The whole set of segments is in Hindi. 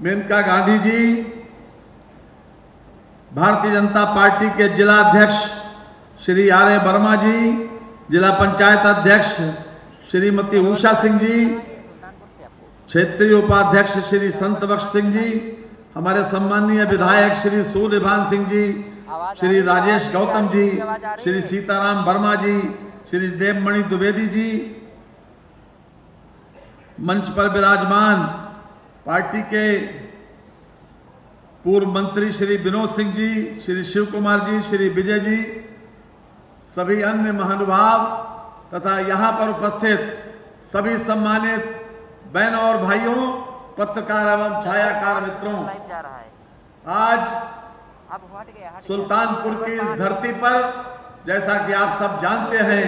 मेनका गांधी जी, भारतीय जनता पार्टी के जिला अध्यक्ष श्री आर ए वर्मा जी, जिला पंचायत अध्यक्ष श्रीमती उषा सिंह जी, क्षेत्रीय उपाध्यक्ष श्री संत बख्श सिंह जी, हमारे सम्मानीय विधायक श्री सूर्यभान सिंह जी, श्री राजेश गौतम जी, श्री सीताराम वर्मा जी, श्री देवमणि द्विवेदी जी, मंच पर विराजमान पार्टी के पूर्व मंत्री श्री विनोद सिंह जी, श्री शिव कुमार जी, श्री विजय जी, सभी अन्य महानुभाव तथा यहाँ पर उपस्थित सभी सम्मानित बहनों और भाइयों, पत्रकार एवं छायाकार मित्रों, आज सुल्तानपुर की इस धरती पर जैसा कि आप सब जानते हैं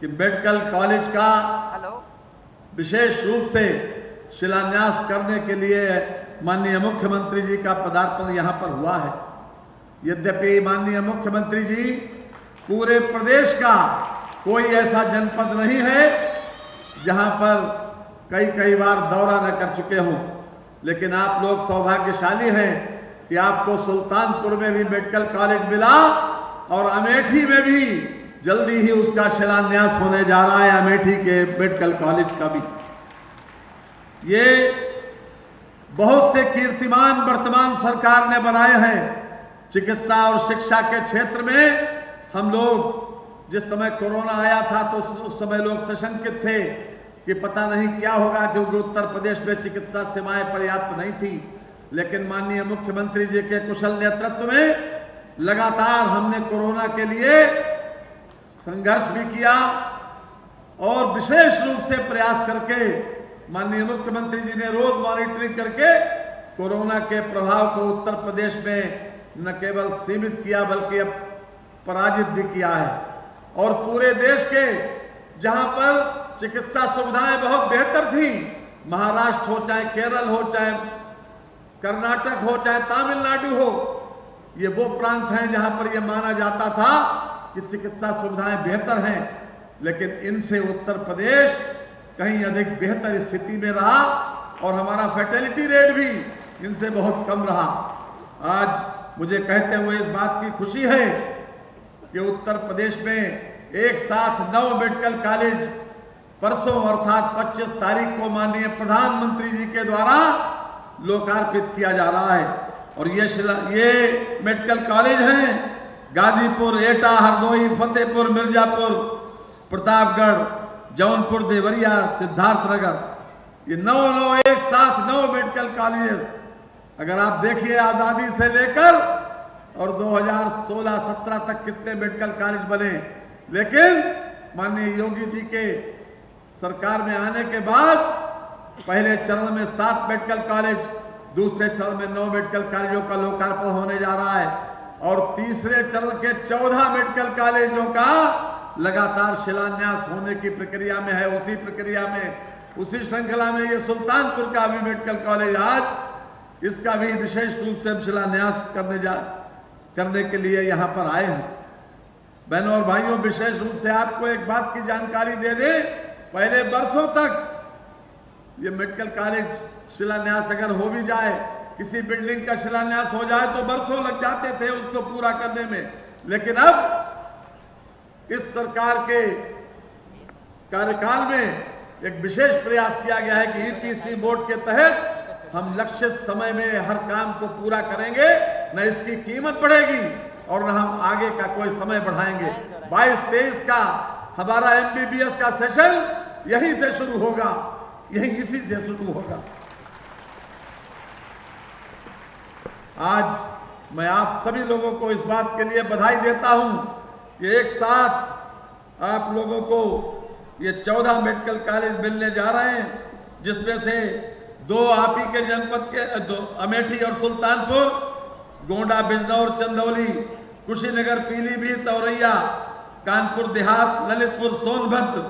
कि मेडिकल कॉलेज का विशेष रूप से शिलान्यास करने के लिए माननीय मुख्यमंत्री जी का पदार्पण यहाँ पर हुआ है। यद्यपि माननीय मुख्यमंत्री जी पूरे प्रदेश का कोई ऐसा जनपद नहीं है जहाँ पर कई बार दौरा न कर चुके हों, लेकिन आप लोग सौभाग्यशाली हैं कि आपको सुल्तानपुर में भी मेडिकल कॉलेज मिला और अमेठी में भी जल्दी ही उसका शिलान्यास होने जा रहा है, अमेठी के मेडिकल कॉलेज का भी। ये बहुत से कीर्तिमान वर्तमान सरकार ने बनाए हैं। चिकित्सा और शिक्षा के क्षेत्र में हम लोग जिस समय कोरोना आया था तो उस समय लोग सशंकित थे कि पता नहीं क्या होगा, क्योंकि उत्तर प्रदेश में चिकित्सा सेवाएं पर्याप्त नहीं थी। लेकिन माननीय मुख्यमंत्री जी के कुशल नेतृत्व में लगातार हमने कोरोना के लिए संघर्ष भी किया और विशेष रूप से प्रयास करके माननीय मुख्यमंत्री जी ने रोज मॉनिटरिंग करके कोरोना के प्रभाव को उत्तर प्रदेश में न केवल सीमित किया बल्कि अब पराजित भी किया है। और पूरे देश के जहां पर चिकित्सा सुविधाएं बहुत बेहतर थी, महाराष्ट्र हो, चाहे केरल हो, चाहे कर्नाटक हो, चाहे तमिलनाडु हो, ये वो प्रांत हैं जहां पर यह माना जाता था कि चिकित्सा सुविधाएं बेहतर हैं, लेकिन इनसे उत्तर प्रदेश कहीं अधिक बेहतर स्थिति में रहा और हमारा फर्टिलिटी रेट भी इनसे बहुत कम रहा। आज मुझे कहते हुए इस बात की खुशी है कि उत्तर प्रदेश में एक साथ 9 मेडिकल कॉलेज परसों अर्थात 25 तारीख को माननीय प्रधानमंत्री जी के द्वारा लोकार्पित किया जा रहा है। और ये मेडिकल कॉलेज हैं गाजीपुर, एटा, हरदोई, फतेहपुर, मिर्जापुर, प्रतापगढ़, जौनपुर, देवरिया, सिद्धार्थनगर, ये 9 एक साथ 9 मेडिकल कॉलेज। अगर आप देखिए आजादी से लेकर और 2016-17 तक कितने मेडिकल कॉलेज बने, लेकिन माननीय योगी जी के सरकार में आने के बाद पहले चरण में 7 मेडिकल कॉलेज, दूसरे चरण में 9 मेडिकल कॉलेजों का लोकार्पण होने जा रहा है और तीसरे चरण के 14 मेडिकल कॉलेजों का लगातार शिलान्यास होने की प्रक्रिया में है। उसी प्रक्रिया में, उसी श्रृंखला में ये सुल्तानपुर का भी मेडिकल कॉलेज आज इसका भी विशेष रूप से हम शिलान्यास करने के लिए यहाँ पर आए हैं। बहनों और भाइयों, विशेष रूप से आपको एक बात की जानकारी दे दें, पहले वर्षों तक ये मेडिकल कॉलेज शिलान्यास अगर हो भी जाए, किसी बिल्डिंग का शिलान्यास हो जाए तो वर्षों लग जाते थे उसको पूरा करने में। लेकिन अब इस सरकार के कार्यकाल में एक विशेष प्रयास किया गया है कि ईपीसी बोर्ड के तहत हम लक्षित समय में हर काम को पूरा करेंगे, न इसकी कीमत बढ़ेगी और न हम आगे का कोई समय बढ़ाएंगे। 22-23 का हमारा MBBS का सेशन यहीं से शुरू होगा, इसी से शुरू होगा। आज मैं आप सभी लोगों को इस बात के लिए बधाई देता हूं कि एक साथ आप लोगों को ये 14 मेडिकल कॉलेज मिलने जा रहे हैं, जिसमें से 2 आप ही के जनपद के, 2 अमेठी और सुल्तानपुर, गोंडा, बिजनौर, चंदौली, कुशीनगर, पीलीभीत, औरैया, कानपुर देहात, ललितपुर, सोनभद्र,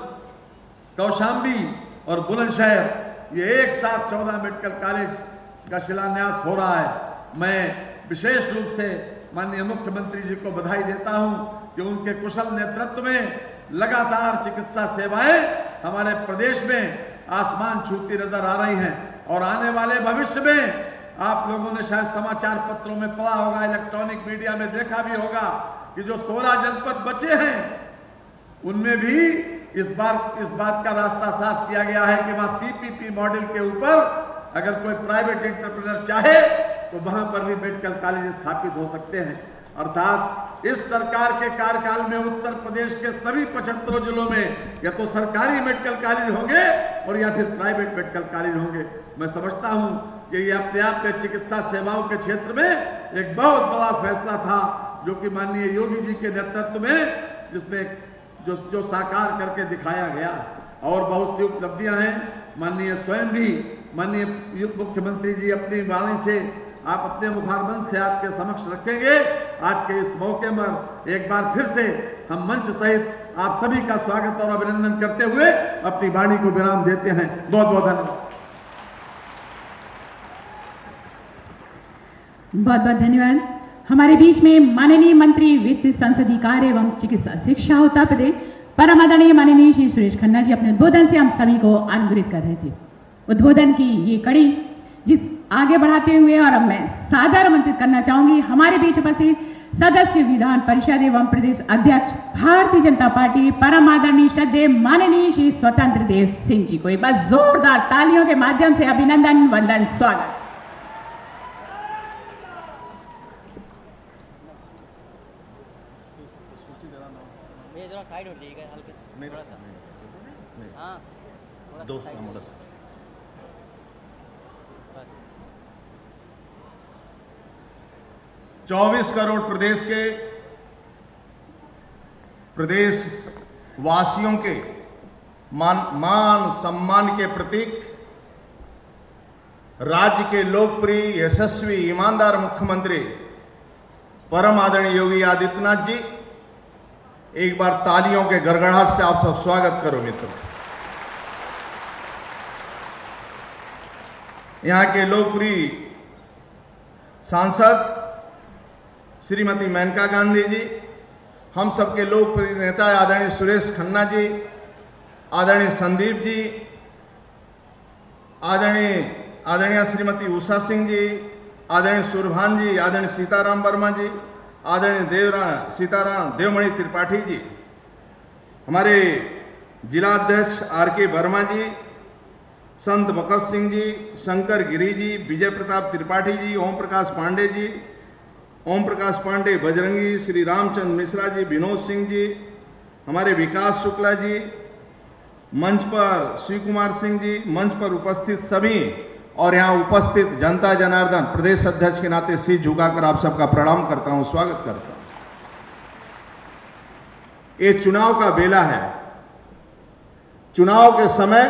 कौशाम्बी और बुलंदशहर, ये एक साथ 14 मेडिकल कॉलेज का शिलान्यास हो रहा है। मैं विशेष रूप से माननीय मुख्यमंत्री जी को बधाई देता हूं कि उनके कुशल नेतृत्व में लगातार चिकित्सा सेवाएं हमारे प्रदेश में आसमान छूती नजर आ रही हैं। और आने वाले भविष्य में आप लोगों ने शायद समाचार पत्रों में पढ़ा होगा, इलेक्ट्रॉनिक मीडिया में देखा भी होगा कि जो 16 जनपद बचे हैं उनमें भी इस बात का रास्ता साफ किया गया है कि वहां पीपीपी मॉडल के ऊपर अगर कोई प्राइवेट एंटरप्रेन्योर चाहे तो वहां पर भी मेडिकल कॉलेज स्थापित हो सकते हैं। अर्थात इस सरकार के कार्यकाल में उत्तर प्रदेश के सभी 75 जिलों में या तो सरकारी मेडिकल कॉलेज होंगे और या फिर प्राइवेट मेडिकल कॉलेज होंगे। मैं समझता हूं कि ये अपने आप में चिकित्सा सेवाओं के क्षेत्र में एक बहुत बड़ा फैसला था जो कि माननीय योगी जी के नेतृत्व में जिसमें जो साकार करके दिखाया गया और बहुत सी उपलब्धियां हैं। माननीय स्वयं भी माननीय मुख्यमंत्री जी अपनी वाणी से आप अपने मुखारबंद से आपके समक्ष रखेंगे। आज के इस मौके पर एक बार फिर से हम मंच सहित आप सभी का स्वागत और अभिनंदन करते हुए अपनी वाणी को विराम देते हैं। बहुत बहुत धन्यवाद। बहुत बहुत धन्यवाद। हमारे बीच में माननीय मंत्री वित्त संसदीय कार्य एवं चिकित्सा शिक्षा उत्तर प्रदेश परम आदरणीय माननीय श्री सुरेश खन्ना जी अपने उद्बोधन से हम सभी को अनुग्रहित कर रहे थे। उद्बोधन की ये कड़ी जिस आगे बढ़ाते हुए और अब मैं सादर आमंत्रित करना चाहूंगी हमारे बीच उपस्थित सदस्य विधान परिषद एवं प्रदेश अध्यक्ष भारतीय जनता पार्टी परम आदरणीय श्रद्धेय माननीय श्री स्वतंत्र देव सिंह जी को एक बार जोरदार तालियों के माध्यम से अभिनंदन वंदन स्वागत। साइड हो जाएगा हल्के से थोड़ा सा। हाँ दो 24 करोड़ प्रदेश वासियों के मान सम्मान के प्रतीक राज्य के लोकप्रिय यशस्वी ईमानदार मुख्यमंत्री परम आदरणीय योगी आदित्यनाथ जी, एक बार तालियों के गड़गड़ाहट से आप सब स्वागत करो मित्रों। यहां के लोकप्रिय सांसद श्रीमती मेनका गांधी जी, हम सबके लोकप्रिय नेता आदरणीय सुरेश खन्ना जी, आदरणीय संदीप जी, आदरणीय श्रीमती उषा सिंह जी, आदरणीय सुरभान जी, आदरणीय सीताराम वर्मा जी, आदरणीय सीताराम देवमणि त्रिपाठी जी, हमारे जिला अध्यक्ष आर.के. वर्मा जी, संत बकस सिंह जी, शंकर गिरी जी, विजय प्रताप त्रिपाठी जी, ओम प्रकाश पांडे, बजरंगी, श्री रामचंद्र मिश्रा जी, विनोद सिंह जी, हमारे विकास शुक्ला जी, मंच पर शिव कुमार सिंह जी, मंच पर उपस्थित सभी और यहाँ उपस्थित जनता जनार्दन, प्रदेश अध्यक्ष के नाते सिर झुकाकर आप सबका प्रणाम करता हूं, स्वागत करता हूं। ये चुनाव का बेला है। चुनाव के समय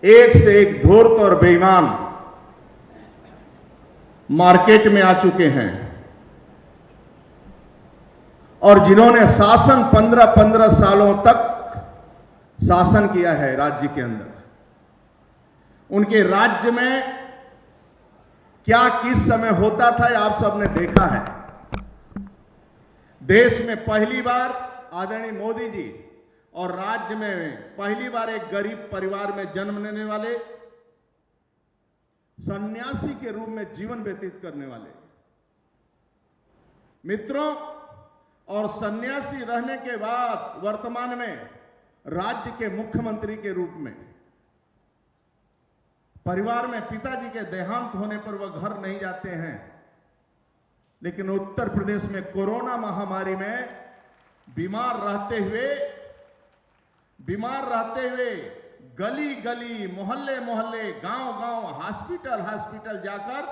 एक से एक धूर्त और बेईमान मार्केट में आ चुके हैं और जिन्होंने शासन 15 सालों तक शासन किया है राज्य के अंदर, उनके राज्य में क्या किस समय होता था आप सबने देखा है। देश में पहली बार आदरणीय मोदी जी और राज्य में पहली बार एक गरीब परिवार में जन्म लेने वाले, सन्यासी के रूप में जीवन व्यतीत करने वाले मित्रों, और सन्यासी रहने के बाद वर्तमान में राज्य के मुख्यमंत्री के रूप में परिवार में पिताजी के देहांत होने पर वह घर नहीं जाते हैं, लेकिन उत्तर प्रदेश में कोरोना महामारी में बीमार रहते हुए गली गली, मोहल्ले मोहल्ले, गांव गांव, हॉस्पिटल जाकर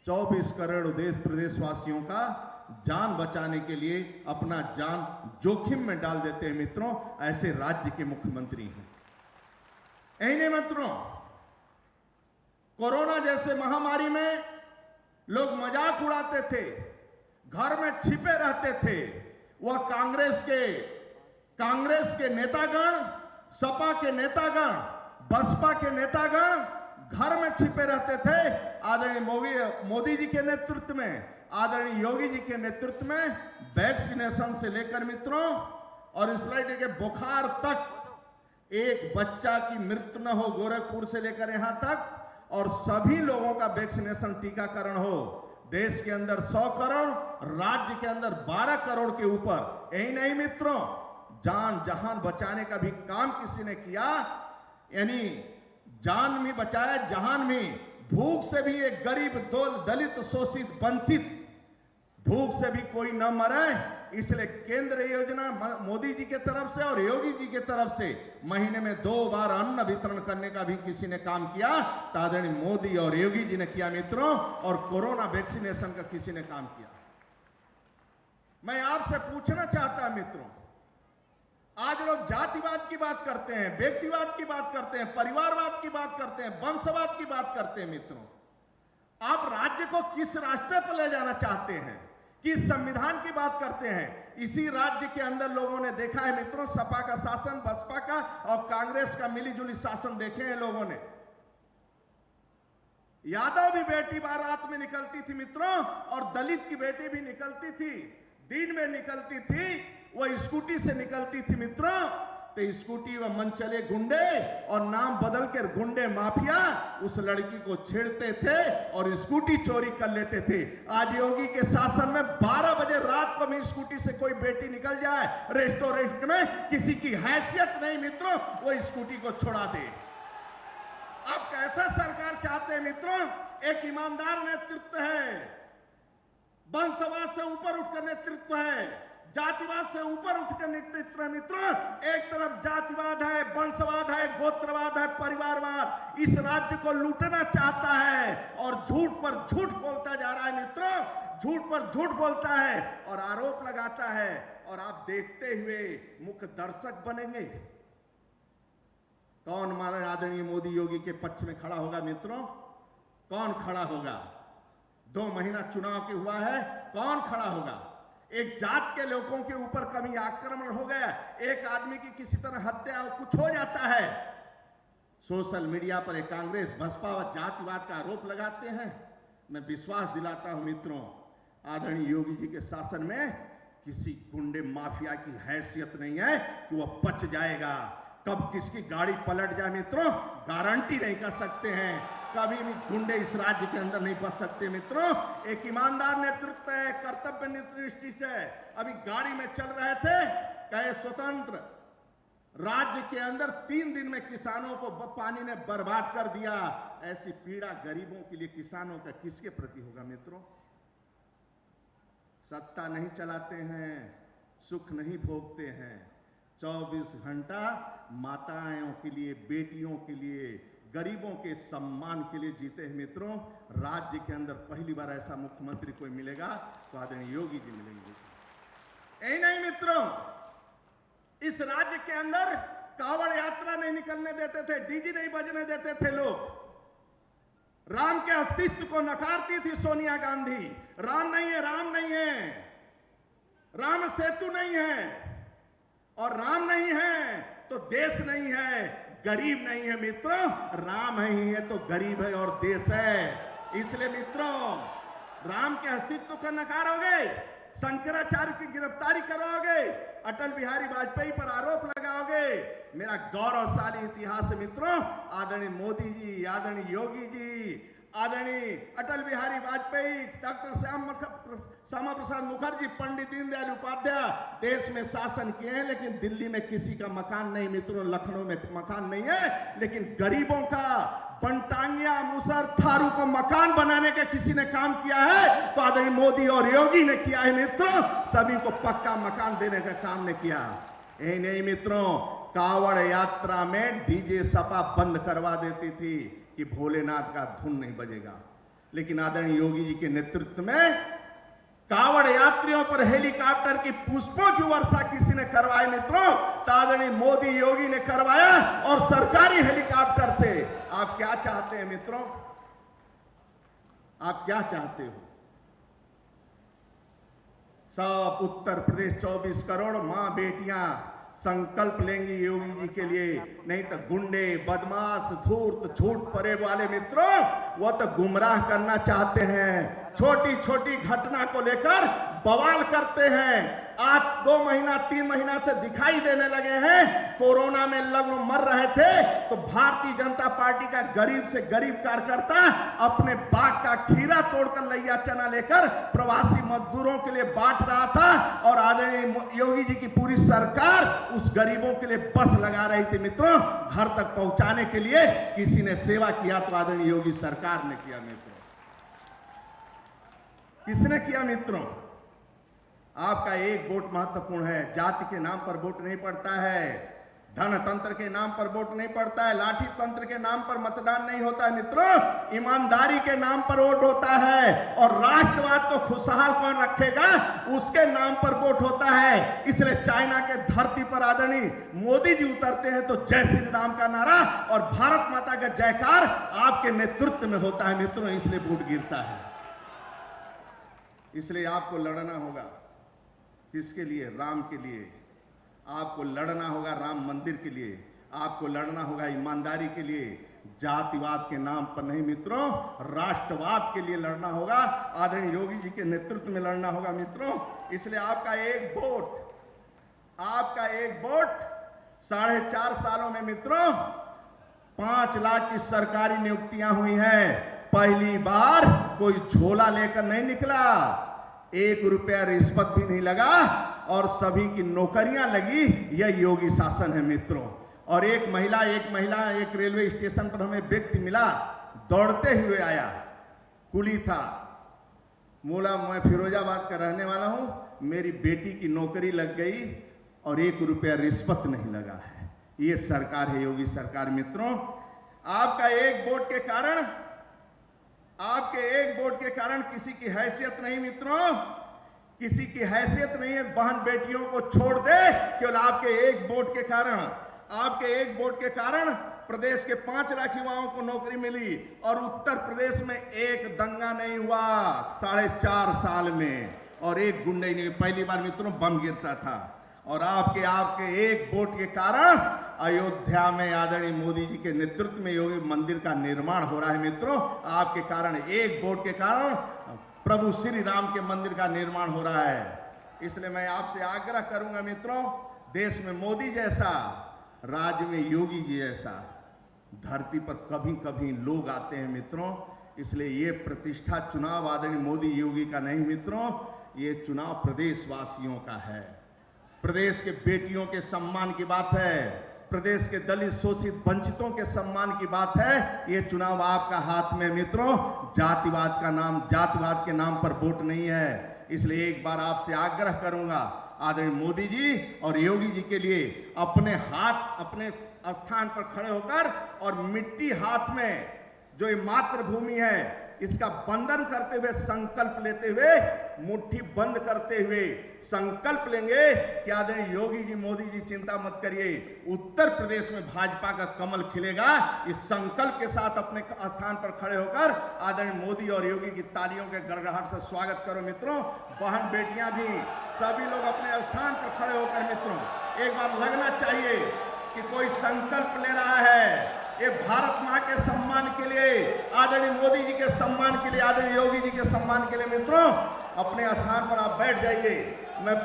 24 करोड़ देश प्रदेशवासियों का जान बचाने के लिए अपना जान जोखिम में डाल देते हैं मित्रों। ऐसे राज्य के मुख्यमंत्री हैं। इन्हीं मित्रों, कोरोना जैसे महामारी में लोग मजाक उड़ाते थे, घर में छिपे रहते थे। वह कांग्रेस के नेतागण, सपा के नेतागण, बसपा के नेतागण घर में छिपे रहते थे। आदरणीय मोदी जी के नेतृत्व में, आदरणीय योगी जी के नेतृत्व में वैक्सीनेशन से लेकर मित्रों और इंफ्लुएंजा के बुखार तक एक बच्चा की मृत्यु न हो गोरखपुर से लेकर यहां तक, और सभी लोगों का वैक्सीनेशन टीकाकरण हो। देश के अंदर 100 करोड़, राज्य के अंदर 12 करोड़ के ऊपर। यही नहीं मित्रों, जान जहान बचाने का भी काम किसी ने किया, यानी जान भी बचाया, जहान भी। भूख से भी एक गरीब, दलित, शोषित, वंचित भूख से भी कोई न मरे, इसलिए केंद्र योजना मोदी जी के तरफ से और योगी जी के तरफ से महीने में 2 बार अन्न वितरण करने का भी किसी ने काम किया, तो आदरणीय मोदी और योगी जी ने किया मित्रों। और कोरोना वैक्सीनेशन का किसी ने काम किया। मैं आपसे पूछना चाहता मित्रों, आज लोग जातिवाद की बात करते हैं, व्यक्तिवाद की बात करते हैं, परिवारवाद की बात करते हैं, वंशवाद की बात करते हैं। मित्रों, आप राज्य को किस रास्ते पर ले जाना चाहते हैं, किस संविधान की बात करते हैं? इसी राज्य के अंदर लोगों ने देखा है मित्रों, सपा का शासन, बसपा का और कांग्रेस का मिलीजुली शासन देखे हैं लोगों ने। यादव भी बेटी बारात में निकलती थी मित्रों, और दलित की बेटी भी निकलती थी, दिन में निकलती थी, वो स्कूटी से निकलती थी मित्रों। तो स्कूटी व मन चले गुंडे, और नाम बदल कर गुंडे माफिया उस लड़की को छेड़ते थे और स्कूटी चोरी कर लेते थे। आज योगी के शासन में 12 बजे रात को भी स्कूटी से कोई बेटी निकल जाए रेस्टोरेंट में, किसी की हैसियत नहीं मित्रों, वो स्कूटी को छोड़ा दे। आप कैसा सरकार चाहते हैं मित्रों? एक ईमानदार नेतृत्व है, वंशवाद से ऊपर उठकर नेतृत्व है, जातिवाद से ऊपर उठकर नेतृत्व है मित्रों। एक तरफ जातिवाद है, वंशवाद है, गोत्रवाद है, परिवारवाद इस राज्य को लूटना चाहता है और झूठ पर झूठ बोलता जा रहा है मित्रों। झूठ पर झूठ बोलता है और आरोप लगाता है, और आप देखते हुए मुख्य दर्शक बनेंगे। कौन हमारे आदरणीय मोदी योगी के पक्ष में खड़ा होगा मित्रों? कौन खड़ा होगा? 2 महीना चुनाव के हुआ है, कौन खड़ा होगा? एक जात के लोगों के ऊपर कभी आक्रमण हो गया, एक आदमी की किसी तरह हत्या कुछ हो जाता है, सोशल मीडिया पर एक कांग्रेस, बसपा व जातिवाद का आरोप लगाते हैं। मैं विश्वास दिलाता हूं मित्रों, आदरणीय योगी जी के शासन में किसी गुंडे माफिया की हैसियत नहीं है कि वह बच जाएगा। कब किसकी गाड़ी पलट जाए मित्रों, गारंटी नहीं कर सकते हैं। कभी भी गुंडे इस राज्य के अंदर नहीं बच सकते मित्रों। एक ईमानदार नेतृत्व है, कर्तव्य निष्ठ है। अभी गाड़ी में चल रहे थे, कहे स्वतंत्र राज्य के अंदर 3 दिन में किसानों को पानी ने बर्बाद कर दिया। ऐसी पीड़ा गरीबों के लिए, किसानों का किसके प्रति होगा मित्रों? सत्ता नहीं चलाते हैं, सुख नहीं भोगते हैं, 24 घंटा माताओं के लिए, बेटियों के लिए, गरीबों के सम्मान के लिए जीते हैं मित्रों। राज्य के अंदर पहली बार ऐसा मुख्यमंत्री कोई मिलेगा तो आदरणीय योगी जी मिलेंगे। यही नहीं मित्रों, इस राज्य के अंदर कावड़ यात्रा नहीं निकलने देते थे, डीजे नहीं बजने देते थे लोग। राम के अस्तित्व को नकारती थी सोनिया गांधी। राम नहीं है, राम नहीं है, राम सेतु नहीं है, और राम नहीं है तो देश नहीं है, गरीब नहीं है मित्रों। राम ही है तो गरीब है और देश है। इसलिए मित्रों, राम के अस्तित्व को नकारोगे, शंकराचार्य की गिरफ्तारी करोगे, अटल बिहारी वाजपेयी पर आरोप लगाओगे। मेरा गौरवशाली इतिहास है मित्रों। आदरणीय मोदी जी, आदरणीय योगी जी, आदरणीय अटल बिहारी वाजपेयी, डॉक्टर श्यामा प्रसाद मुखर्जी, पंडित दीनदयाल उपाध्याय देश में शासन किए हैं, लेकिन दिल्ली में किसी का मकान नहीं मित्रों, लखनऊ में मकान नहीं है, लेकिन गरीबों का बनटांगिया, मुसर, थारू को मकान बनाने का किसी ने काम किया है तो आदरणीय मोदी और योगी ने किया है मित्रों। सभी को पक्का मकान देने का काम ने किया। यही नहीं मित्रों, कावड़ यात्रा में डीजे सपा बंद करवा देती थी कि भोलेनाथ का धुन नहीं बजेगा, लेकिन आदरणीय योगी जी के नेतृत्व में कावड़ यात्रियों पर हेलीकॉप्टर की पुष्पों की वर्षा किसी ने करवाई मित्रों, तो आदरणीय मोदी योगी ने करवाया, और सरकारी हेलीकॉप्टर से। आप क्या चाहते हैं मित्रों? आप क्या चाहते हो? सब उत्तर प्रदेश 24 करोड़ मां बेटियां संकल्प लेंगी योगी जी के लिए, नहीं तो गुंडे, बदमाश, धूर्त, झूठ परे वाले मित्रों वो तो गुमराह करना चाहते हैं। छोटी छोटी घटना को लेकर बवाल करते हैं। आज 2 महीना 3 महीना से दिखाई देने लगे हैं। कोरोना में लोग मर रहे थे तो भारतीय जनता पार्टी का गरीब से गरीब कार्यकर्ता अपने बाग का खीरा तोड़कर लैया चना लेकर प्रवासी मजदूरों के लिए बांट रहा था और आदरणीय योगी जी की पूरी सरकार उस गरीबों के लिए बस लगा रही थी। मित्रों, घर तक पहुंचाने के लिए किसी ने सेवा किया तो आदरणीय योगी सरकार ने किया। मित्रों, किसने किया? मित्रों, आपका एक वोट महत्वपूर्ण है। जाति के नाम पर वोट नहीं पड़ता है, धनतंत्र के नाम पर वोट नहीं पड़ता है, लाठी तंत्र के नाम पर मतदान नहीं होता है। मित्रों, ईमानदारी के नाम पर वोट होता है और राष्ट्रवाद को खुशहाल कौन रखेगा उसके नाम पर वोट होता है। इसलिए चाइना के धरती पर आदरणीय मोदी जी उतरते हैं तो जय श्री राम का नारा और भारत माता का जयकार आपके नेतृत्व में होता है। मित्रों, इसलिए वोट गिरता है। इसलिए आपको लड़ना होगा। किसके लिए? राम के लिए। आपको लड़ना होगा राम मंदिर के लिए, आपको लड़ना होगा ईमानदारी के लिए, जातिवाद के नाम पर नहीं मित्रों, राष्ट्रवाद के लिए लड़ना होगा। आदरणीय योगी जी के नेतृत्व में लड़ना होगा। मित्रों, इसलिए आपका एक वोट 4.5 सालों में मित्रों 5 लाख की सरकारी नियुक्तियां हुई हैं। पहली बार कोई झोला लेकर नहीं निकला, 1 रुपया रिश्वत भी नहीं लगा और सभी की नौकरियां लगी। यह योगी शासन है। मित्रों, और एक महिला एक रेलवे स्टेशन पर हमें व्यक्ति मिला, दौड़ते हुए आया, कुली था, बोला मैं फिरोजाबाद का रहने वाला हूं, मेरी बेटी की नौकरी लग गई और 1 रुपया रिश्वत नहीं लगा है। ये सरकार है, योगी सरकार। मित्रों, आपका एक वोट के कारण किसी की हैसियत नहीं। मित्रों, किसी की हैसियत नहीं है बहन बेटियों को छोड़ दे केवल आपके एक वोट के कारण। आपके एक वोट के कारण प्रदेश के 5 लाख युवाओं को नौकरी मिली और उत्तर प्रदेश में एक दंगा नहीं हुआ 4.5 साल में, और एक गुंडे नहीं। पहली बार मित्रों बम गिरता था। और आपके एक वोट के कारण अयोध्या में आदरणीय मोदी जी के नेतृत्व में योगी मंदिर का निर्माण हो रहा है। मित्रों, आपके कारण, एक वोट के कारण प्रभु श्री राम के मंदिर का निर्माण हो रहा है। इसलिए मैं आपसे आग्रह करूंगा मित्रों, देश में मोदी जैसा, राज्य में योगी जी जैसा, धरती पर कभी कभी लोग आते हैं। मित्रों, इसलिए ये प्रतिष्ठा चुनाव आदरणीय मोदी योगी का नहीं मित्रों, ये चुनाव प्रदेशवासियों का है। प्रदेश के बेटियों के सम्मान की बात है, प्रदेश के दलित शोषित वंचितों के सम्मान की बात है। ये चुनाव आपका हाथ में मित्रों, जातिवाद के नाम पर वोट नहीं है। इसलिए एक बार आपसे आग्रह करूंगा, आदरणीय मोदी जी और योगी जी के लिए अपने स्थान पर खड़े होकर और मिट्टी हाथ में जो ये मातृभूमि है इसका बंधन करते हुए, संकल्प लेते हुए, मुट्ठी बंद करते हुए संकल्प लेंगे कि आदरणीय योगी जी, मोदी जी चिंता मत करिए, उत्तर प्रदेश में भाजपा का कमल खिलेगा। इस संकल्प के साथ अपने स्थान पर खड़े होकर आदरणीय मोदी और योगी की तालियों के गड़गड़ाहट से स्वागत करो। मित्रों, बहन बेटियां भी, सभी लोग अपने स्थान पर खड़े होकर मित्रों एक बार लगना चाहिए कि कोई संकल्प ले रहा है। ये भारत मां के सम्मान के लिए, आदरणीय मोदी जी के सम्मान के लिए, आदरणीय योगी जी के सम्मान के लिए मित्रों अपने स्थान पर आप बैठ जाइए। मैं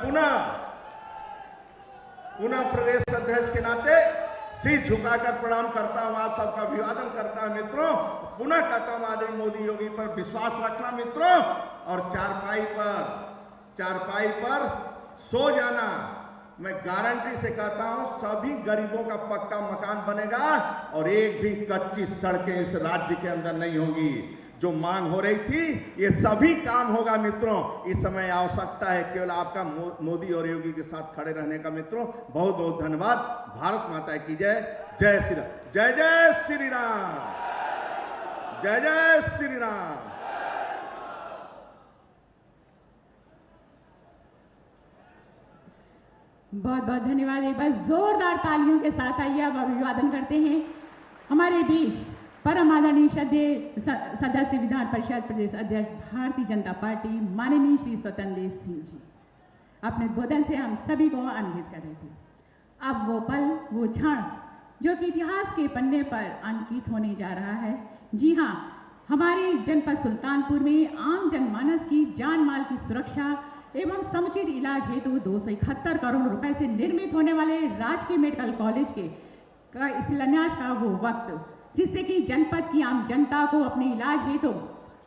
पुनः प्रदेश अध्यक्ष के नाते शीश झुकाकर प्रणाम करता हूं, आप सबका अभिवादन करता हूं। मित्रों, पुनः कहता हूं आदरणीय मोदी योगी पर विश्वास रखना मित्रों, और चारपाई पर सो जाना। मैं गारंटी से कहता हूं सभी गरीबों का पक्का मकान बनेगा और एक भी कच्ची सड़कें इस राज्य के अंदर नहीं होगी। जो मांग हो रही थी ये सभी काम होगा। मित्रों, इस समय आवश्यकता है केवल आपका मोदी और योगी के साथ खड़े रहने का। मित्रों, बहुत बहुत धन्यवाद। भारत माता की जय। जय श्री राम। जय जय श्री राम। जय जय श्री राम। बहुत बहुत धन्यवाद। एक बार जोरदार तालियों के साथ आइए अब अभिवादन करते हैं हमारे बीच परम आदरणीय सदस्य विधान परिषद प्रदेश अध्यक्ष भारतीय जनता पार्टी माननीय श्री स्वतंत्र देव सिंह जी। अपने उद्बोधन से हम सभी को आनंदित कर रहे थे। अब वो पल, वो क्षण जो कि इतिहास के पन्ने पर अंकित होने जा रहा है। जी हाँ, हमारे जनपद सुल्तानपुर में आम जनमानस की जान माल की सुरक्षा एवं समुचित इलाज हेतु 271 करोड़ रुपए से निर्मित होने वाले राजकीय मेडिकल कॉलेज के शिलान्यास का वो वक्त, जिससे कि जनपद की आम जनता को अपने इलाज हेतु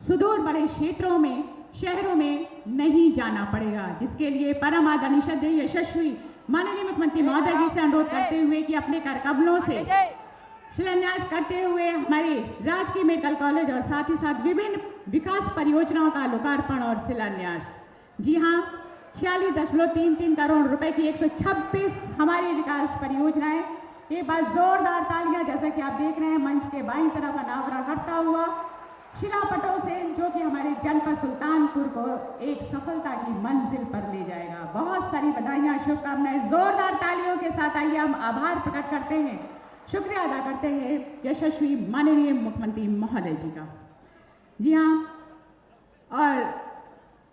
सुदूर बड़े क्षेत्रों में, शहरों में नहीं जाना पड़ेगा, जिसके लिए परम आदरणीय श्रद्धेय यशस्वी माननीय मुख्यमंत्री महोदय जी से अनुरोध करते हुए कि अपने कर कमलों से शिलान्यास करते हुए हमारे राजकीय मेडिकल कॉलेज और साथ ही साथ विभिन्न विकास परियोजनाओं का लोकार्पण और शिलान्यास। जी हाँ, 46.33 करोड़ रुपए की 126 हमारी विकास परियोजनाएं। एक बार जोरदार तालियां, जैसा कि आप देख रहे हैं मंच के बाईं तरफ अनावरण करता हुआ शिलापटों से, जो कि हमारे जनपद सुल्तानपुर को एक सफलता की मंजिल पर ले जाएगा। बहुत सारी बधाइयां, शुभकामनाएं। जोरदार तालियों के साथ आइए हम आभार प्रकट करते हैं, शुक्रिया अदा करते हैं यशस्वी माननीय मुख्यमंत्री महोदय जी का। जी हाँ, और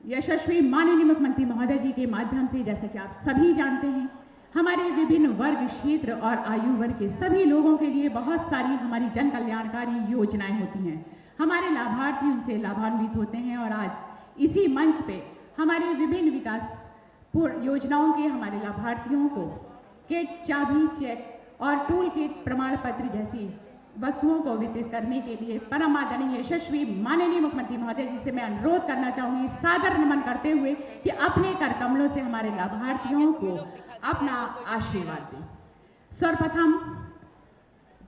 यशस्वी माननीय मुख्यमंत्री महोदय जी के माध्यम से, जैसे कि आप सभी जानते हैं, हमारे विभिन्न वर्ग, क्षेत्र और आयु वर्ग के सभी लोगों के लिए बहुत सारी हमारी जन कल्याणकारी योजनाएं होती हैं। हमारे लाभार्थी उनसे लाभान्वित होते हैं और आज इसी मंच पे हमारे विभिन्न विकास योजनाओं के हमारे लाभार्थियों को किट, चाबी, चेक और टूल किट, प्रमाण पत्र जैसी वस्तुओं को वितरित करने के लिए परम आदरणीय यशस्वी माननीय मुख्यमंत्री महोदय जी से मैं अनुरोध करना चाहूँगी, सादर नमन करते हुए, कि अपने कर कमलों से हमारे लाभार्थियों को अपना आशीर्वाद दें। सर्वप्रथम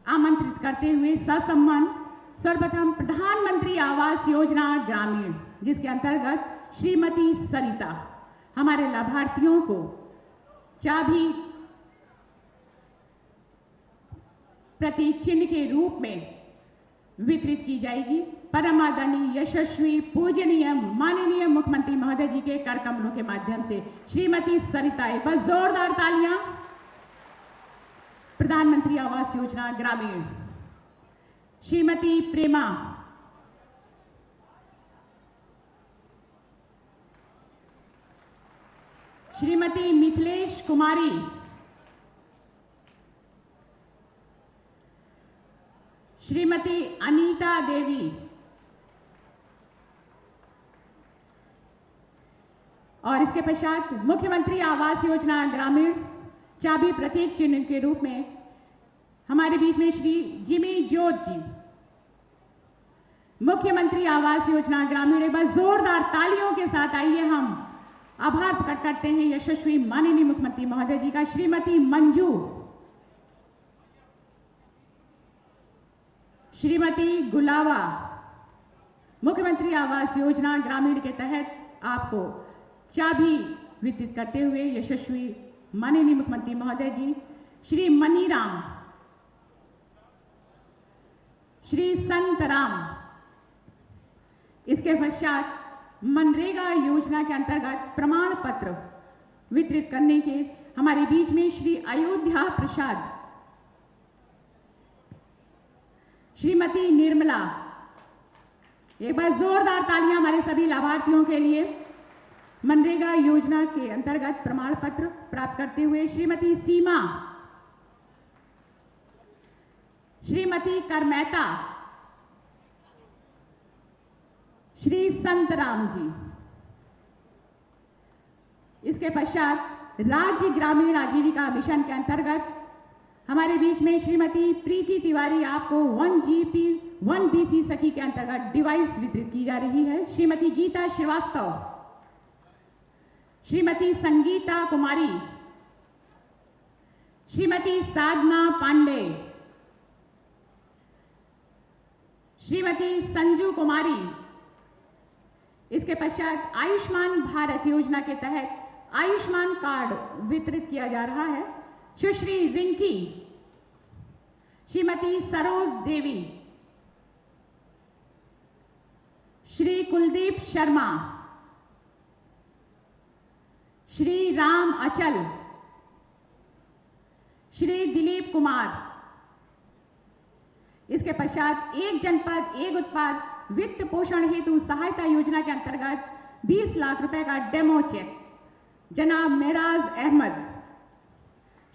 आमंत्रित करते हुए ससम्मान सर्वप्रथम प्रधानमंत्री आवास योजना ग्रामीण, जिसके अंतर्गत श्रीमती सरिता हमारे लाभार्थियों को चाबी प्रतीक चिन्ह के रूप में वितरित की जाएगी। परम आदरणीय यशस्वी पूजनीय माननीय मुख्यमंत्री महोदय जी के कर कमलों के माध्यम से श्रीमती सरिता, एक बार जोरदार तालियां। प्रधानमंत्री आवास योजना ग्रामीण श्रीमती प्रेमा, श्रीमती मिथिलेश कुमारी, श्रीमती अनीता देवी और इसके पश्चात मुख्यमंत्री आवास योजना ग्रामीण चाबी प्रतीक चिन्ह के रूप में हमारे बीच में श्री जिमी जोत जी, मुख्यमंत्री आवास योजना ग्रामीण। एक बार जोरदार तालियों के साथ आइए हम आभार प्रकट करते हैं यशस्वी माननीय मुख्यमंत्री महोदय जी का। श्रीमती मंजू, श्रीमती गुलावा, मुख्यमंत्री आवास योजना ग्रामीण के तहत आपको चाबी वितरित करते हुए यशस्वी माननीय मुख्यमंत्री महोदय जी। श्री मनीराम, श्री संतराम, इसके पश्चात मनरेगा योजना के अंतर्गत प्रमाण पत्र वितरित करने के हमारे बीच में श्री अयोध्या प्रसाद, श्रीमती निर्मला। एक बार जोरदार तालियां हमारे सभी लाभार्थियों के लिए। मनरेगा योजना के अंतर्गत प्रमाण पत्र प्राप्त करते हुए श्रीमती सीमा, श्रीमती करमैता, श्री संतराम जी। इसके पश्चात राज्य ग्रामीण आजीविका मिशन के अंतर्गत हमारे बीच में श्रीमती प्रीति तिवारी, आपको 1GP 1BC सखी के अंतर्गत डिवाइस वितरित की जा रही है। श्रीमती गीता श्रीवास्तव, श्रीमती संगीता कुमारी, श्रीमती साधना पांडे, श्रीमती संजू कुमारी। इसके पश्चात आयुष्मान भारत योजना के तहत आयुष्मान कार्ड वितरित किया जा रहा है। सुश्री रिंकी, श्रीमती सरोज देवी, श्री कुलदीप शर्मा, श्री राम अचल, श्री दिलीप कुमार। इसके पश्चात एक जनपद एक उत्पाद वित्त पोषण हेतु सहायता योजना के अंतर्गत 20 लाख रुपए का डेमो चेक जनाब मेराज अहमद,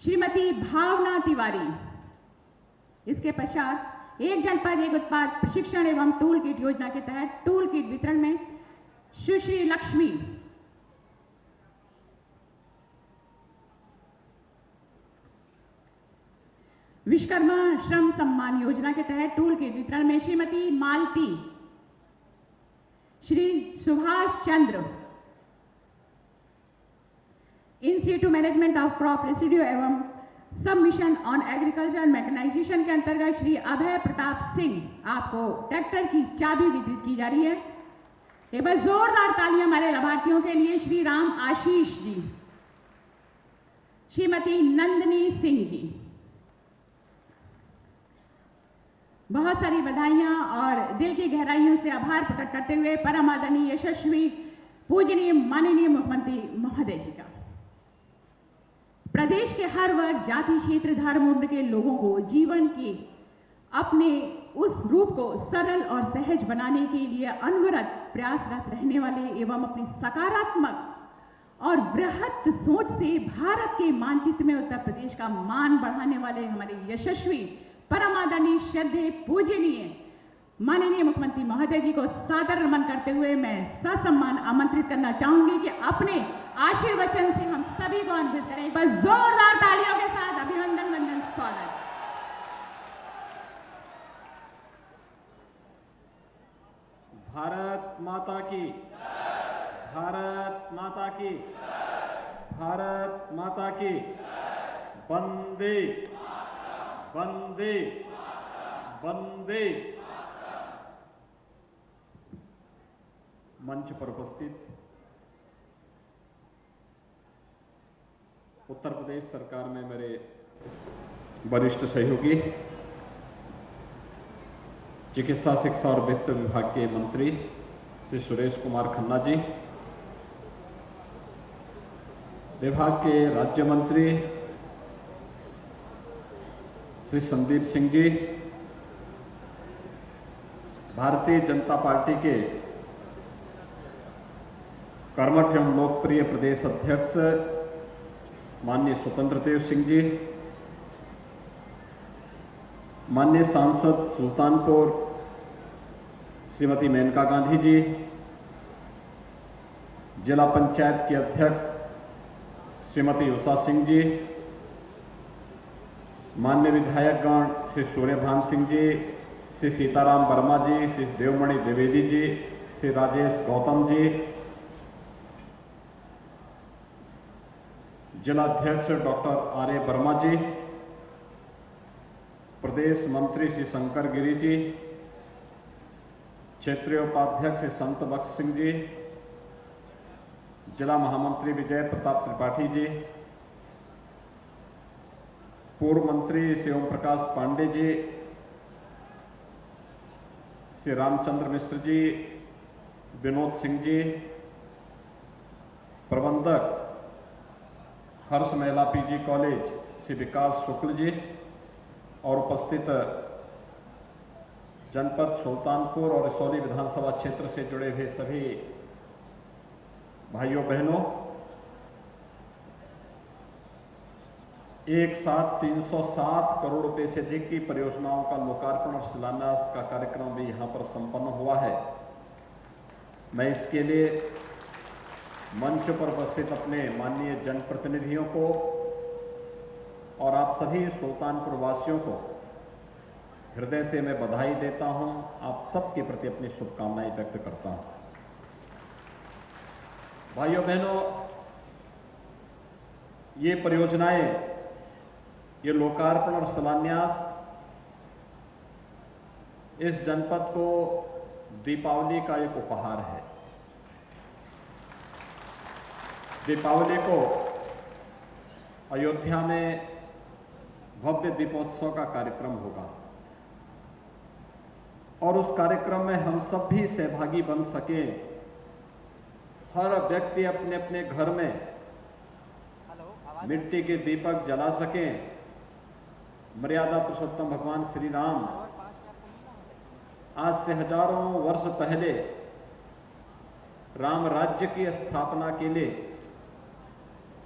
श्रीमती भावना तिवारी। इसके पश्चात एक जनपद एक उत्पाद प्रशिक्षण एवं टूल किट योजना के तहत टूल किट वितरण में सुश्री लक्ष्मी विश्वकर्मा श्रम सम्मान योजना के तहत टूल किट वितरण में Shrimati Malti, Shri Subhash Chandra institute management of crop residue एवं सबमिशन ऑन एग्रीकल्चर मैकेनाइजेशन के अंतर्गत श्री अभय प्रताप सिंह आपको ट्रैक्टर की चाबी वितरित की जा रही है। एक बार जोरदार तालियां हमारे लाभार्थियों के लिए। श्री राम आशीष जी, श्रीमती नंदनी सिंह जी, बहुत सारी बधाइयां और दिल की गहराइयों से आभार प्रकट करते हुए परम आदरणीय यशस्वी पूजनीय माननीय मुख्यमंत्री महोदय जी का प्रदेश के हर वर्ग, जाति, क्षेत्र, धर्म, उम्र के लोगों को जीवन के अपने उस रूप को सरल और सहज बनाने के लिए अनवरत प्रयासरत रहने वाले एवं अपनी सकारात्मक और बृहत सोच से भारत के मानचित्र में उत्तर प्रदेश का मान बढ़ाने वाले हमारे यशस्वी परम आदरणीय श्रद्धेय पूजनीय माननीय मुख्यमंत्री महोदय जी को सादर नमन करते हुए मैं ससम्मान आमंत्रित करना चाहूंगी कि अपने आशीर्वचन से हम सभी को अनुभूत करें। एक बार जोरदार तालियों के साथ अभिनंदन वंदन स्वागत। भारत माता की, भारत माता की, भारत माता की, वंदे वंदे वंदे। मंच पर उपस्थित उत्तर प्रदेश सरकार में मेरे वरिष्ठ सहयोगी, चिकित्सा शिक्षा और वित्त विभाग के मंत्री श्री सुरेश कुमार खन्ना जी, विभाग के राज्य मंत्री श्री संदीप सिंह जी, भारतीय जनता पार्टी के कर्मठ एवं लोकप्रिय प्रदेश अध्यक्ष माननीय स्वतंत्र देव सिंह जी, माननीय सांसद सुल्तानपुर श्रीमती मेनका गांधी जी, जिला पंचायत के अध्यक्ष श्रीमती उषा सिंह जी, माननीय विधायकगण श्री सूर्यभान सिंह जी, श्री सीताराम वर्मा जी, श्री देवमणि द्विवेदी जी, श्री राजेश गौतम जी, जिला अध्यक्ष डॉक्टर आर ए वर्मा जी, प्रदेश मंत्री श्री शंकर गिरी जी, क्षेत्रीय उपाध्यक्ष श्री संत बख्श सिंह जी, जिला महामंत्री विजय प्रताप त्रिपाठी जी, पूर्व मंत्री श्री ओम प्रकाश पांडे जी, श्री रामचंद्र मिश्र जी, विनोद सिंह जी, प्रबंधक हर्ष महिला पीजी कॉलेज श्री विकास शुक्ल जी और उपस्थित जनपद सुल्तानपुर और इसौली विधानसभा क्षेत्र से जुड़े हुए सभी भाइयों बहनों, एक साथ 307 करोड़ रुपए से अधिक की परियोजनाओं का लोकार्पण और शिलान्यास का कार्यक्रम भी यहां पर संपन्न हुआ है। मैं इसके लिए मंच पर उपस्थित अपने माननीय जनप्रतिनिधियों को और आप सभी सुल्तानपुर वासियों को हृदय से मैं बधाई देता हूं। आप सबके प्रति अपनी शुभकामनाएं व्यक्त करता हूं। भाइयों बहनों, ये परियोजनाएं, ये लोकार्पण और शिलान्यास इस जनपद को दीपावली का एक उपहार है। दीपावली को अयोध्या में भव्य दीपोत्सव का कार्यक्रम होगा और उस कार्यक्रम में हम सब भी सहभागी बन सके। हर व्यक्ति अपने अपने घर में मिट्टी के दीपक जला सके। मर्यादा पुरुषोत्तम भगवान श्री राम आज से हजारों वर्ष पहले राम राज्य की स्थापना के लिए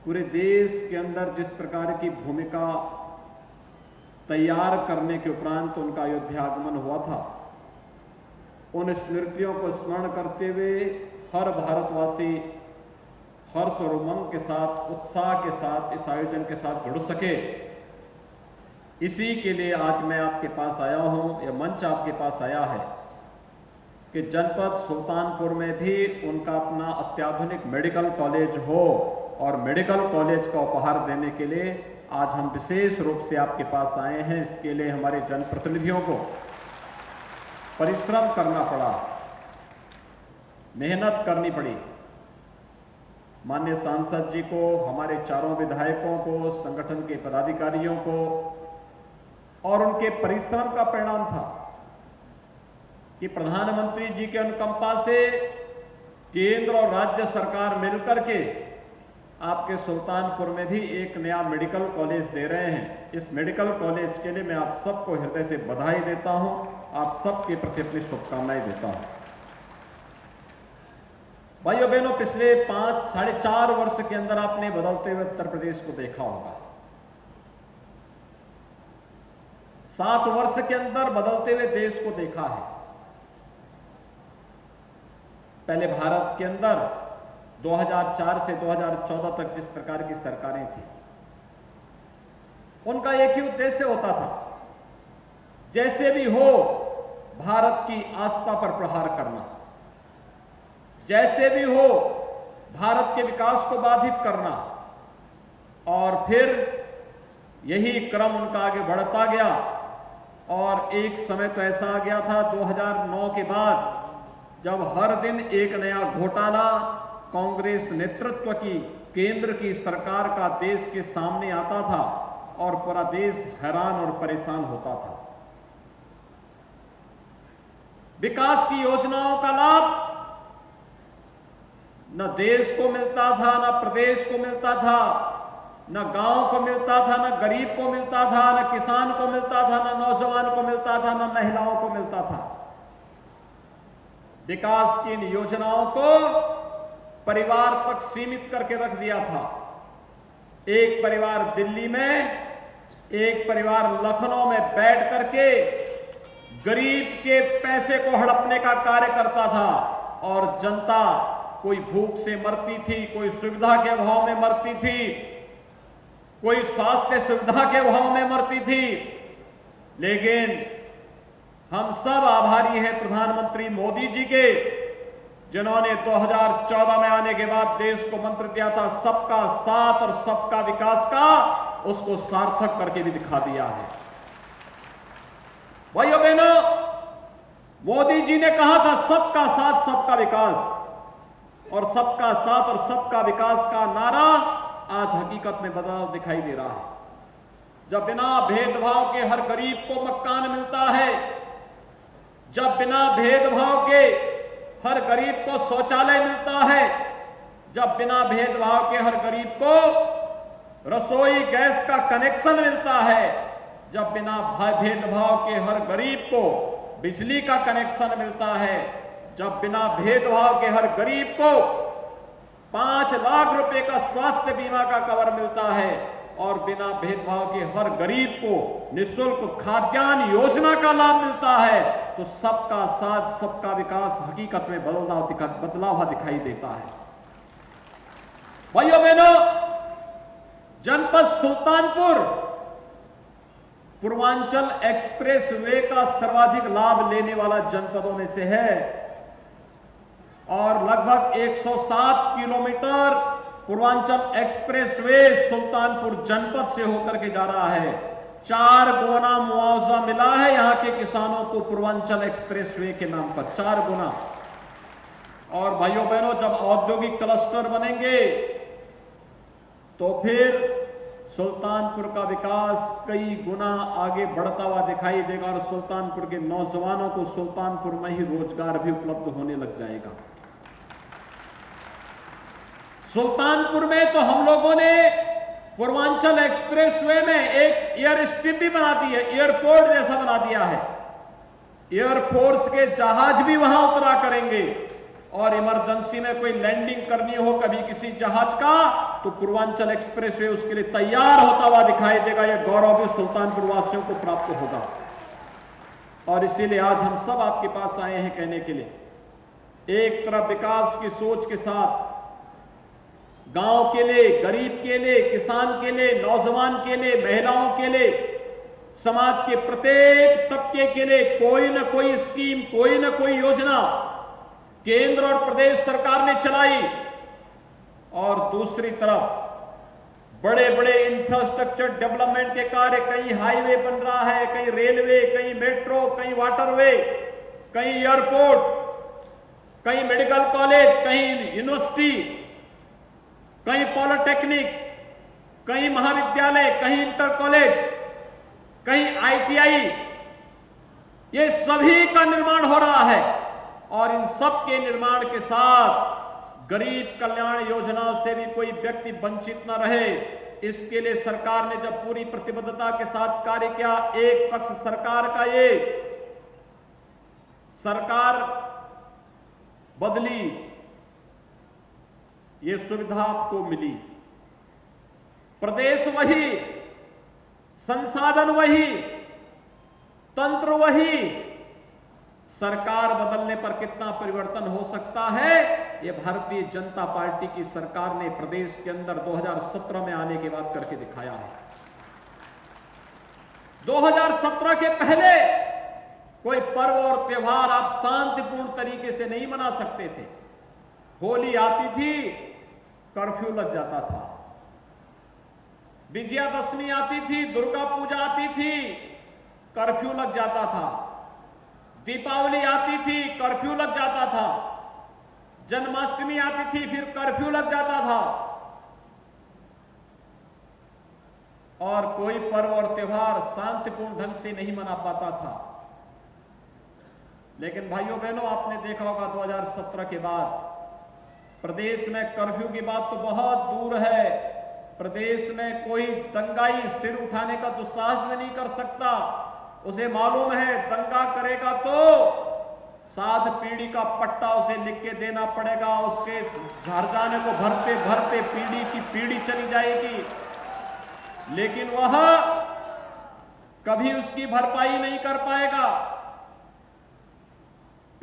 पूरे देश के अंदर जिस प्रकार की भूमिका तैयार करने के उपरांत उनका अयोध्या आगमन हुआ था। उन स्मृतियों को स्मरण करते हुए हर भारतवासी हर्ष और उमंग के साथ, उत्साह के साथ इस आयोजन के साथ जुड़ सके, इसी के लिए आज मैं आपके पास आया हूं, यह मंच आपके पास आया है कि जनपद सुल्तानपुर में भी उनका अपना अत्याधुनिक मेडिकल कॉलेज हो, और मेडिकल कॉलेज का उपहार देने के लिए आज हम विशेष रूप से आपके पास आए हैं। इसके लिए हमारे जनप्रतिनिधियों को परिश्रम करना पड़ा, मेहनत करनी पड़ी। माननीय सांसद जी को, हमारे चारों विधायकों को, संगठन के पदाधिकारियों को, और उनके परिश्रम का परिणाम था कि प्रधानमंत्री जी के अनुकंपा से केंद्र और राज्य सरकार मिलकर के आपके सुल्तानपुर में भी एक नया मेडिकल कॉलेज दे रहे हैं। इस मेडिकल कॉलेज के लिए मैं आप सबको हृदय से बधाई देता हूं, आप सबके प्रति अपनी शुभकामनाएं देता हूं। भाइयों बहनों, पिछले 4.5 वर्ष के अंदर आपने बदलते हुए उत्तर प्रदेश को देखा होगा। 7 वर्ष के अंदर बदलते हुए देश को देखा है। पहले भारत के अंदर 2004 से 2014 तक जिस प्रकार की सरकारें थी, उनका एक ही उद्देश्य होता था, जैसे भी हो भारत की आस्था पर प्रहार करना, जैसे भी हो भारत के विकास को बाधित करना। और फिर यही क्रम उनका आगे बढ़ता गया, और एक समय तो ऐसा आ गया था 2009 के बाद, जब हर दिन एक नया घोटाला कांग्रेस नेतृत्व की केंद्र की सरकार का देश के सामने आता था, और पूरा देश हैरान और परेशान होता था। विकास की योजनाओं का लाभ न देश को मिलता था, न प्रदेश को मिलता था, न गांव को मिलता था, न गरीब को मिलता था, न किसान को मिलता था, न नौजवान को मिलता था, न महिलाओं को मिलता था। विकास की इन योजनाओं को परिवार तक सीमित करके रख दिया था। एक परिवार दिल्ली में, एक परिवार लखनऊ में बैठ करके गरीब के पैसे को हड़पने का कार्य करता था, और जनता कोई भूख से मरती थी, कोई सुविधा के अभाव में मरती थी, कोई स्वास्थ्य सुविधा के अभाव में मरती थी। लेकिन हम सब आभारी हैं प्रधानमंत्री मोदी जी के, जिन्होंने 2014 में आने के बाद देश को मंत्र दिया था सबका साथ और सबका विकास का, उसको सार्थक करके भी दिखा दिया है। भाइयों बहनों, मोदी जी ने कहा था सबका साथ सबका विकास, और सबका साथ और सबका विकास का नारा आज हकीकत में बदलाव दिखाई दे रहा है। जब बिना भेदभाव के हर गरीब को मकान मिलता है, जब बिना भेदभाव के हर गरीब को शौचालय मिलता है, जब बिना भेदभाव के हर गरीब को रसोई गैस का कनेक्शन मिलता है, जब बिना भेदभाव के हर गरीब को बिजली का कनेक्शन मिलता है, जब बिना भेदभाव के हर गरीब को 5 लाख रुपए का स्वास्थ्य बीमा का कवर मिलता है, और बिना भेदभाव के हर गरीब को निःशुल्क खाद्यान्न योजना का लाभ मिलता है, तो सबका साथ सबका विकास हकीकत में बदलाव दिखाई देता है। भाइयों बहनों, जनपद सुल्तानपुर पूर्वांचल एक्सप्रेस वे का सर्वाधिक लाभ लेने वाला जनपदों में से है, और लगभग 107 kilometre Purvanchal express way Sultanpur जनपद से होकर के जा रहा है। 4 गुना मुआवजा मिला है यहां के किसानों को पूर्वांचल एक्सप्रेस वे के नाम पर, 4 गुना। और भाइयों बहनों, जब औद्योगिक क्लस्टर बनेंगे तो फिर सुल्तानपुर का विकास कई गुना आगे बढ़ता हुआ दिखाई देगा, और सुल्तानपुर के नौजवानों को सुल्तानपुर में ही रोजगार भी उपलब्ध होने लग जाएगा। सुल्तानपुर में तो हम लोगों ने पूर्वांचल एक्सप्रेसवे में एक एयर स्ट्रिप भी बना दी है, एयरपोर्ट जैसा बना दिया है। एयरफोर्स के जहाज भी वहां उतरा करेंगे, और इमरजेंसी में कोई लैंडिंग करनी हो कभी किसी जहाज का, तो पूर्वांचल एक्सप्रेसवे उसके लिए तैयार होता हुआ दिखाई देगा। यह गौरव भी सुल्तानपुर वासियों को प्राप्त होगा। और इसीलिए आज हम सब आपके पास आए हैं कहने के लिए, एक तरफ विकास की सोच के साथ गांव के लिए, गरीब के लिए, किसान के लिए, नौजवान के लिए, महिलाओं के लिए, समाज के प्रत्येक तबके के लिए कोई न कोई स्कीम, कोई न कोई योजना केंद्र और प्रदेश सरकार ने चलाई। और दूसरी तरफ बड़े बड़े इंफ्रास्ट्रक्चर डेवलपमेंट के कार्य, कहीं हाईवे बन रहा है, कहीं रेलवे, कहीं मेट्रो, कहीं वाटरवे, कहीं एयरपोर्ट, कहीं मेडिकल कॉलेज, कहीं यूनिवर्सिटी, कहीं पॉलिटेक्निक, कहीं महाविद्यालय, कहीं इंटर कॉलेज, कहीं आईटीआई, ये सभी का निर्माण हो रहा है। और इन सब के निर्माण के साथ गरीब कल्याण योजनाओं से भी कोई व्यक्ति वंचित न रहे, इसके लिए सरकार ने जब पूरी प्रतिबद्धता के साथ कार्य किया, एक पक्ष सरकार का ये सरकार बदली, ये सुविधा आपको मिली, प्रदेश वही, संसाधन वही, तंत्र वही, सरकार बदलने पर कितना परिवर्तन हो सकता है, ये भारतीय जनता पार्टी की सरकार ने प्रदेश के अंदर 2017 में आने के बाद करके दिखाया है। 2017 के पहले कोई पर्व और त्योहार आप शांतिपूर्ण तरीके से नहीं मना सकते थे। होली आती थी, कर्फ्यू लग जाता था। विजयादशमी आती थी, दुर्गा पूजा आती थी, कर्फ्यू लग जाता था। दीपावली आती थी, कर्फ्यू लग जाता था। जन्माष्टमी आती थी, फिर कर्फ्यू लग जाता था। और कोई पर्व और त्योहार शांतिपूर्ण ढंग से नहीं मना पाता था। लेकिन भाइयों बहनों, आपने देखा होगा 2017 के बाद प्रदेश में कर्फ्यू की बात तो बहुत दूर है। प्रदेश में कोई दंगाई सिर उठाने का दुस्साहस भी नहीं कर सकता। उसे मालूम है दंगा करेगा तो 7 पीढ़ी का पट्टा उसे लिख के देना पड़ेगा। उसके घर जाने को भरते भरते पीढ़ी की पीढ़ी चली जाएगी, लेकिन वह कभी उसकी भरपाई नहीं कर पाएगा।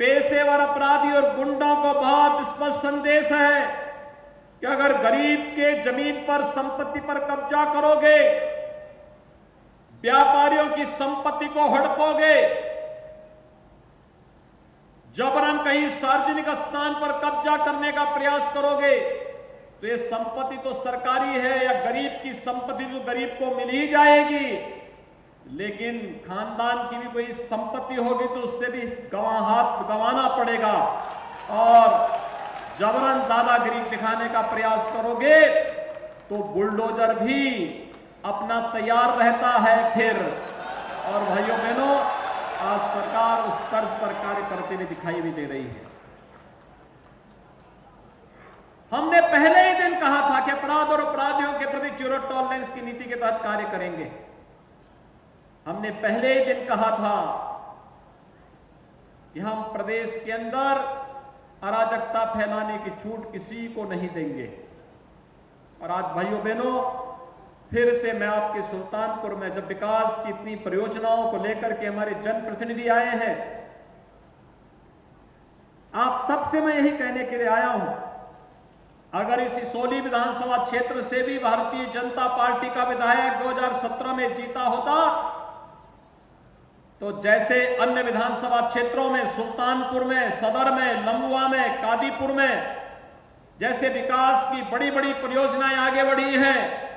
पेशेवर अपराधी और गुंडों को बहुत स्पष्ट संदेश है कि अगर गरीब के जमीन पर, संपत्ति पर कब्जा करोगे, व्यापारियों की संपत्ति को हड़पोगे, जबरन कहीं सार्वजनिक स्थान पर कब्जा करने का प्रयास करोगे, तो ये संपत्ति तो सरकारी है या गरीब की संपत्ति तो गरीब को मिल ही जाएगी, लेकिन खानदान की भी कोई संपत्ति होगी तो उससे भी गंवाना पड़ेगा। और जबरन दादागिरी दिखाने का प्रयास करोगे तो बुलडोजर भी अपना तैयार रहता है फिर। और भाइयों बहनों, आज सरकार उस तर्ज पर कार्य करते हुए दिखाई भी दे रही है। हमने पहले ही दिन कहा था कि अपराध और अपराधियों के प्रति जीरो टॉलरेंस की नीति के तहत कार्य करेंगे। हमने पहले ही दिन कहा था कि हम प्रदेश के अंदर अराजकता फैलाने की छूट किसी को नहीं देंगे। और आज भाइयों बहनों, फिर से मैं आपके सुल्तानपुर में जब विकास की इतनी परियोजनाओं को लेकर के हमारे जनप्रतिनिधि आए हैं, आप सबसे मैं यही कहने के लिए आया हूं, अगर इस इसोली विधानसभा क्षेत्र से भी भारतीय जनता पार्टी का विधायक 2017 में जीता होता, तो जैसे अन्य विधानसभा क्षेत्रों में, सुल्तानपुर में, सदर में, लंबुआ में, कादीपुर में जैसे विकास की बड़ी बड़ी परियोजनाएं आगे बढ़ी हैं,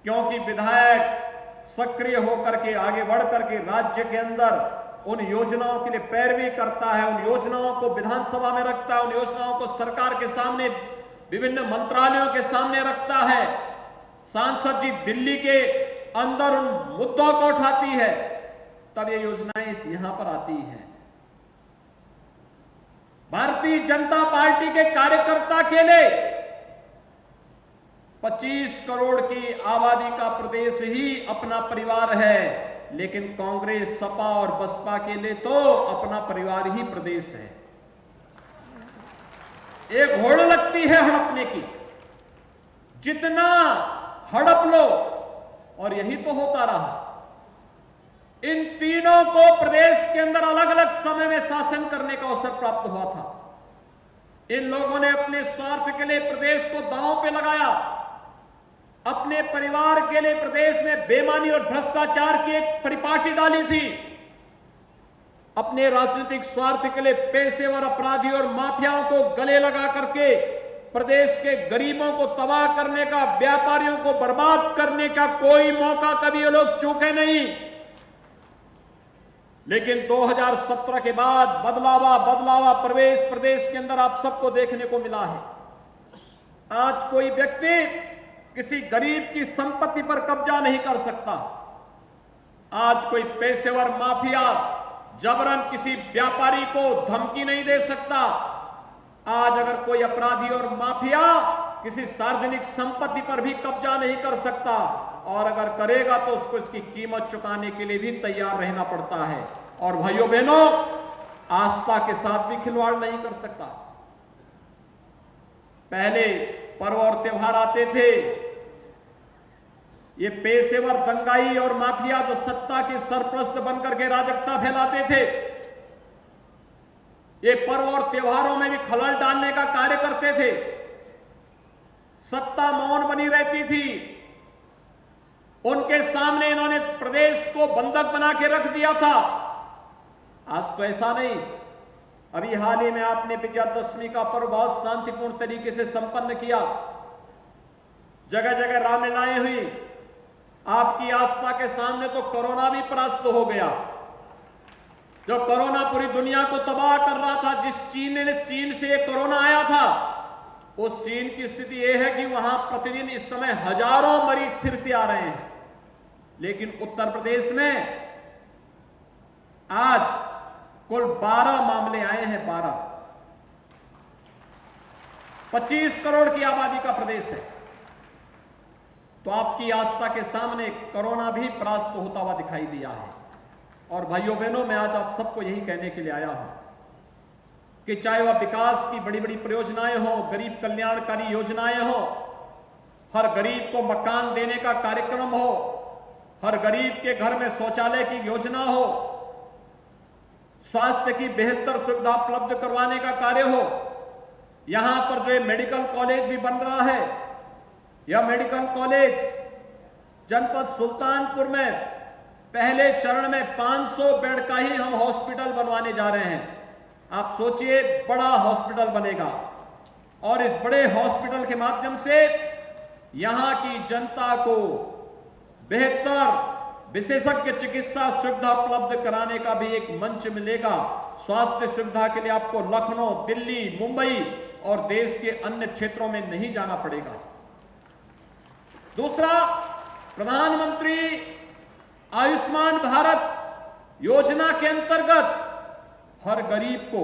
क्योंकि विधायक सक्रिय होकर के आगे बढ़ करके राज्य के अंदर उन योजनाओं के लिए पैरवी करता है, उन योजनाओं को विधानसभा में रखता है, उन योजनाओं को सरकार के सामने, विभिन्न मंत्रालयों के सामने रखता है। सांसद जी दिल्ली के अंदर उन मुद्दों को उठाती है, तब ये योजनाएं यहां पर आती हैं। भारतीय जनता पार्टी के कार्यकर्ता के लिए 25 करोड़ की आबादी का प्रदेश ही अपना परिवार है, लेकिन कांग्रेस, सपा और बसपा के लिए तो अपना परिवार ही प्रदेश है। एक होड़ लगती है हड़पने की, जितना हड़प लो, और यही तो होता रहा। इन तीनों को प्रदेश के अंदर अलग अलग समय में शासन करने का अवसर प्राप्त हुआ था। इन लोगों ने अपने स्वार्थ के लिए प्रदेश को दांव पे लगाया, अपने परिवार के लिए प्रदेश में बेईमानी और भ्रष्टाचार की एक परिपाटी डाली थी। अपने राजनीतिक स्वार्थ के लिए पेशेवर अपराधी और माफियाओं को गले लगा करके प्रदेश के गरीबों को तबाह करने का, व्यापारियों को बर्बाद करने का कोई मौका कभी ये लोग चूके नहीं। लेकिन 2017 के बाद बदलावा प्रदेश के अंदर आप सबको देखने को मिला है। आज कोई व्यक्ति किसी गरीब की संपत्ति पर कब्जा नहीं कर सकता। आज कोई पेशेवर माफिया जबरन किसी व्यापारी को धमकी नहीं दे सकता। आज अगर कोई अपराधी और माफिया किसी सार्वजनिक संपत्ति पर भी कब्जा नहीं कर सकता, और अगर करेगा तो उसको इसकी कीमत चुकाने के लिए भी तैयार रहना पड़ता है। और भाइयों बहनों, आस्था के साथ भी खिलवाड़ नहीं कर सकता। पहले पर्व और त्योहार आते थे, ये पेशेवर दंगाई और माफिया जो सत्ता के सरपरस्त बनकर के राजकता फैलाते थे, ये पर्व और त्योहारों में भी खलल डालने का कार्य करते थे। सत्ता मौन बनी रहती थी। उनके सामने इन्होंने प्रदेश को बंधक बना के रख दिया था। आज तो ऐसा नहीं। अभी हाल ही में आपने विजयादशमी का पर्व बहुत शांतिपूर्ण तरीके से संपन्न किया। जगह जगह रामलीलाएं हुई। आपकी आस्था के सामने तो कोरोना भी परास्त हो गया। जो कोरोना पूरी दुनिया को तबाह कर रहा था, जिस चीन से कोरोना आया था, उस चीन की स्थिति यह है कि वहां प्रतिदिन इस समय हजारों मरीज फिर से आ रहे हैं। लेकिन उत्तर प्रदेश में आज कुल 12 मामले आए हैं। 12, 25 करोड़ की आबादी का प्रदेश है। तो आपकी आस्था के सामने कोरोना भी परास्त होता हुआ दिखाई दिया है। और भाइयों बहनों, मैं आज आप सबको यही कहने के लिए आया हूं कि चाहे वह विकास की बड़ी बड़ी परियोजनाएं हो, गरीब कल्याणकारी योजनाएं हो, हर गरीब को मकान देने का कार्यक्रम हो, हर गरीब के घर में शौचालय की योजना हो, स्वास्थ्य की बेहतर सुविधा उपलब्ध करवाने का कार्य हो, यहां पर जो मेडिकल कॉलेज भी बन रहा है, यह मेडिकल कॉलेज जनपद सुल्तानपुर में पहले चरण में 500 बेड का ही हम हॉस्पिटल बनवाने जा रहे हैं। आप सोचिए, बड़ा हॉस्पिटल बनेगा और इस बड़े हॉस्पिटल के माध्यम से यहां की जनता को बेहतर विशेषज्ञ चिकित्सा सुविधा उपलब्ध कराने का भी एक मंच मिलेगा। स्वास्थ्य सुविधा के लिए आपको लखनऊ, दिल्ली, मुंबई और देश के अन्य क्षेत्रों में नहीं जाना पड़ेगा। दूसरा, प्रधानमंत्री आयुष्मान भारत योजना के अंतर्गत हर गरीब को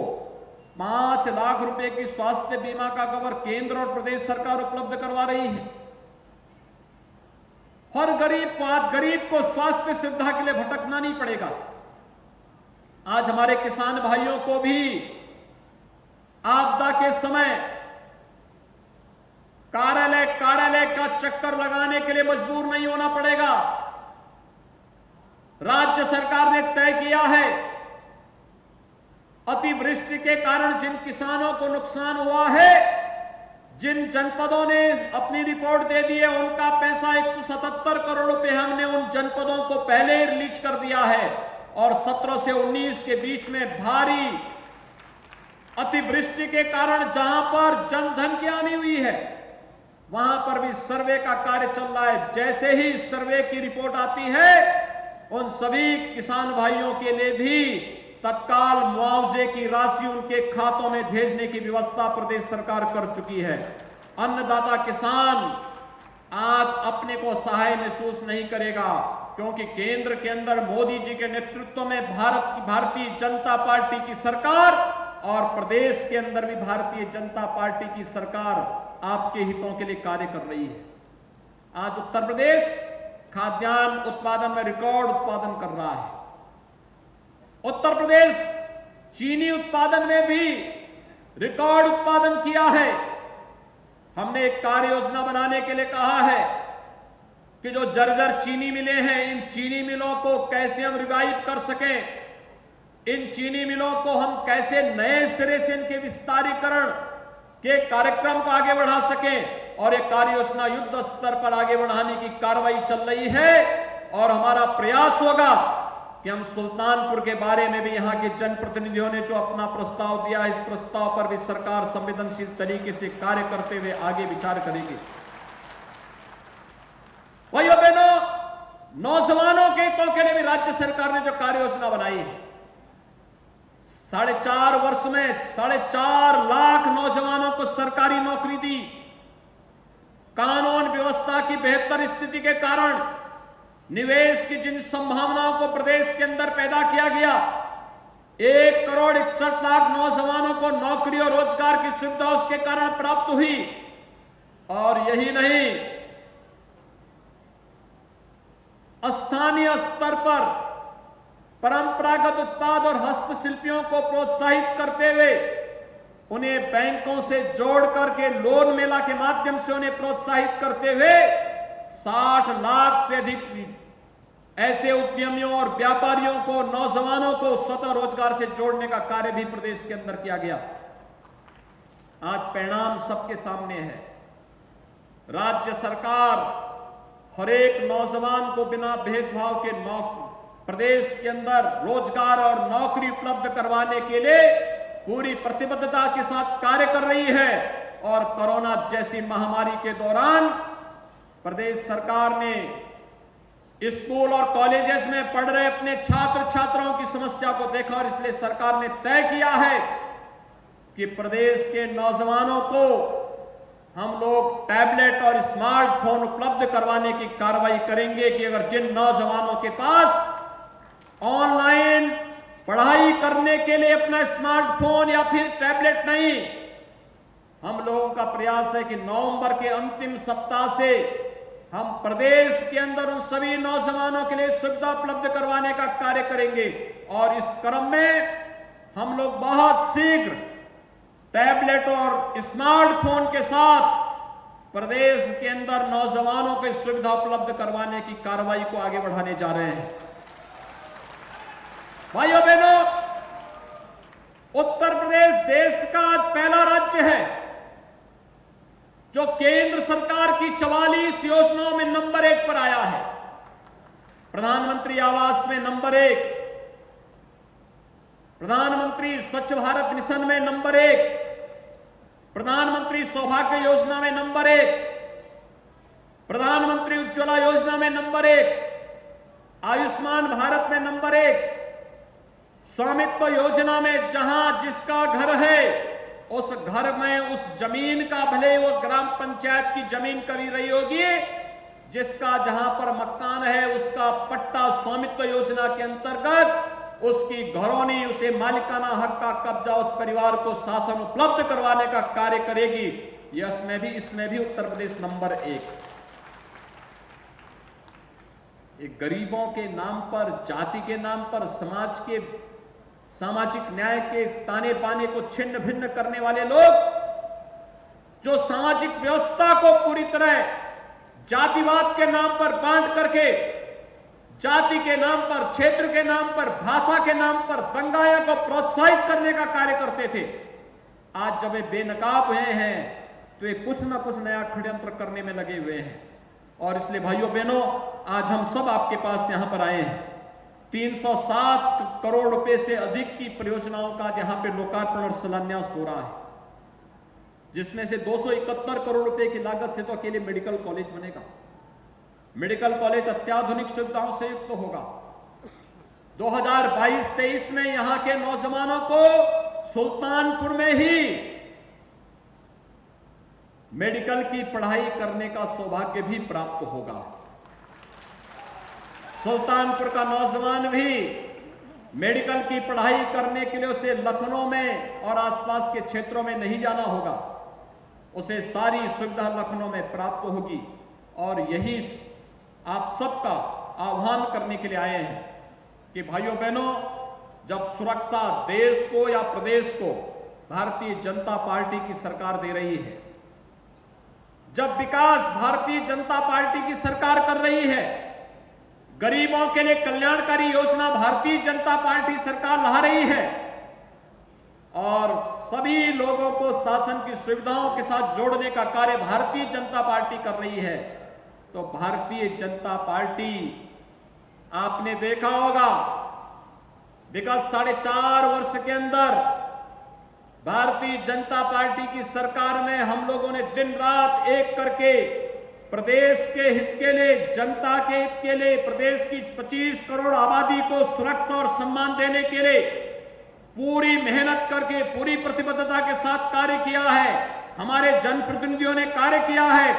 5 लाख रुपए की स्वास्थ्य बीमा का कवर केंद्र और प्रदेश सरकार उपलब्ध करवा रही है। हर गरीब को स्वास्थ्य सुविधा के लिए भटकना नहीं पड़ेगा। आज हमारे किसान भाइयों को भी आपदा के समय कार्यालय का चक्कर लगाने के लिए मजबूर नहीं होना पड़ेगा। राज्य सरकार ने तय किया है, अतिवृष्टि के कारण जिन किसानों को नुकसान हुआ है, जिन जनपदों ने अपनी रिपोर्ट दे दी है, उनका पैसा 177 करोड़ रुपए हमने उन जनपदों को पहले ही रिलीज कर दिया है। और 17 से 19 के बीच में भारी अतिवृष्टि के कारण जहां पर जनधन की हानि हुई है, वहां पर भी सर्वे का कार्य चल रहा है। जैसे ही सर्वे की रिपोर्ट आती है, उन सभी किसान भाइयों के लिए भी तत्काल मुआवजे की राशि उनके खातों में भेजने की व्यवस्था प्रदेश सरकार कर चुकी है। अन्नदाता किसान आज अपने को सहाय महसूस नहीं करेगा, क्योंकि केंद्र के अंदर मोदी जी के नेतृत्व में भारतीय जनता पार्टी की सरकार और प्रदेश के अंदर भी भारतीय जनता पार्टी की सरकार आपके हितों के लिए कार्य कर रही है। आज उत्तर प्रदेश खाद्यान्न उत्पादन में रिकॉर्ड उत्पादन कर रहा है। उत्तर प्रदेश चीनी उत्पादन में भी रिकॉर्ड उत्पादन किया है। हमने एक कार्य योजना बनाने के लिए कहा है कि जो जर्जर चीनी मिलें हैं, इन चीनी मिलों को कैसे हम रिवाइव कर सकें, इन चीनी मिलों को हम कैसे नए सिरे से इनके विस्तारीकरण के कार्यक्रम को आगे बढ़ा सकें, और एक कार्य योजना युद्ध स्तर पर आगे बढ़ाने की कार्रवाई चल रही है। और हमारा प्रयास होगा कि हम सुल्तानपुर के बारे में भी यहाँ के जनप्रतिनिधियों ने जो अपना प्रस्ताव दिया है, इस प्रस्ताव पर भी सरकार संवेदनशील तरीके से कार्य करते हुए आगे विचार करेगी। भाइयों बहनों, नौजवानों के हितों के लिए भी राज्य सरकार ने जो कार्य योजना बनाई है, 4.5 वर्ष में 4.5 लाख नौजवानों को सरकारी नौकरी दी। कानून व्यवस्था की बेहतर स्थिति के कारण निवेश की जिन संभावनाओं को प्रदेश के अंदर पैदा किया गया, 1,61,00,000 नौजवानों को नौकरी और रोजगार की सुविधा उसके कारण प्राप्त हुई। और यही नहीं, स्थानीय स्तर पर परंपरागत उत्पाद और हस्तशिल्पियों को प्रोत्साहित करते हुए उन्हें बैंकों से जोड़ करके लोन मेला के माध्यम से उन्हें प्रोत्साहित करते हुए 60 लाख से अधिक ऐसे उद्यमियों और व्यापारियों को, नौजवानों को स्वतः रोजगार से जोड़ने का कार्य भी प्रदेश के अंदर किया गया। आज परिणाम सबके सामने है। राज्य सरकार हर एक नौजवान को बिना भेदभाव के प्रदेश के अंदर रोजगार और नौकरी उपलब्ध करवाने के लिए पूरी प्रतिबद्धता के साथ कार्य कर रही है। और कोरोना जैसी महामारी के दौरान प्रदेश सरकार ने स्कूल और कॉलेजेस में पढ़ रहे अपने छात्र छात्राओं की समस्या को देखा, और इसलिए सरकार ने तय किया है कि प्रदेश के नौजवानों को हम लोग टैबलेट और स्मार्टफोन उपलब्ध करवाने की कार्रवाई करेंगे कि अगर जिन नौजवानों के पास ऑनलाइन पढ़ाई करने के लिए अपना स्मार्टफोन या फिर टैबलेट नहीं, हम लोगों का प्रयास है कि नवंबर के अंतिम सप्ताह से हम प्रदेश के अंदर उन सभी नौजवानों के लिए सुविधा उपलब्ध करवाने का कार्य करेंगे। और इस क्रम में हम लोग बहुत शीघ्र टैबलेट और स्मार्टफोन के साथ प्रदेश के अंदर नौजवानों को सुविधा उपलब्ध करवाने की कार्रवाई को आगे बढ़ाने जा रहे हैं। भाइयों बहनों, उत्तर प्रदेश देश का पहला राज्य है जो केंद्र सरकार की 44 योजनाओं में नंबर 1 पर आया है। प्रधानमंत्री आवास में नंबर 1, प्रधानमंत्री स्वच्छ भारत मिशन में नंबर 1, प्रधानमंत्री सौभाग्य योजना में नंबर 1, प्रधानमंत्री उज्ज्वला योजना में नंबर 1, आयुष्मान भारत में नंबर 1, स्वामित्व योजना में जहां जिसका घर है उस घर में उस जमीन का, भले वो ग्राम पंचायत की जमीन कभी रही होगी, जिसका जहां पर मकान है उसका पट्टा स्वामित्व योजना के अंतर्गत उसकी घरौनी, उसे मालिकाना हक का कब्जा उस परिवार को शासन उपलब्ध करवाने का कार्य करेगी। इसमें भी उत्तर प्रदेश नंबर 1। एक गरीबों के नाम पर, जाति के नाम पर, समाज के सामाजिक न्याय के ताने बाने को छिन्न भिन्न करने वाले लोग, जो सामाजिक व्यवस्था को पूरी तरह जातिवाद के नाम पर बांट करके, जाति के नाम पर, क्षेत्र के नाम पर, भाषा के नाम पर दंगाओं को प्रोत्साहित करने का कार्य करते थे, आज जब वे बेनकाब हुए हैं तो ये कुछ न कुछ नया षड्यंत्र करने में लगे हुए हैं। और इसलिए भाइयों बहनों, आज हम सब आपके पास यहां पर आए हैं। 307 करोड़ रुपए से अधिक की परियोजनाओं का यहां पे लोकार्पण और शिलान्यास हो रहा है, जिसमें से 271 करोड़ रुपए की लागत से तो अकेले मेडिकल कॉलेज बनेगा। मेडिकल कॉलेज अत्याधुनिक सुविधाओं से युक्त होगा। 2022-23 में यहां के नौजवानों को सुल्तानपुर में ही मेडिकल की पढ़ाई करने का सौभाग्य भी प्राप्त होगा। सुल्तानपुर का नौजवान भी मेडिकल की पढ़ाई करने के लिए उसे लखनऊ में और आसपास के क्षेत्रों में नहीं जाना होगा, उसे सारी सुविधा लखनऊ में प्राप्त होगी। और यही आप सबका आह्वान करने के लिए आए हैं कि भाइयों बहनों, जब सुरक्षा देश को या प्रदेश को भारतीय जनता पार्टी की सरकार दे रही है, जब विकास भारतीय जनता पार्टी की सरकार कर रही है, गरीबों के लिए कल्याणकारी योजना भारतीय जनता पार्टी सरकार ला रही है और सभी लोगों को शासन की सुविधाओं के साथ जोड़ने का कार्य भारतीय जनता पार्टी कर रही है, तो भारतीय जनता पार्टी, आपने देखा होगा विगत 4.5 वर्ष के अंदर भारतीय जनता पार्टी की सरकार में हम लोगों ने दिन रात एक करके प्रदेश के हित के लिए, जनता के हित के लिए, प्रदेश की 25 करोड़ आबादी को सुरक्षा और सम्मान देने के लिए पूरी मेहनत करके, पूरी प्रतिबद्धता के साथ कार्य किया है। हमारे जनप्रतिनिधियों ने कार्य किया है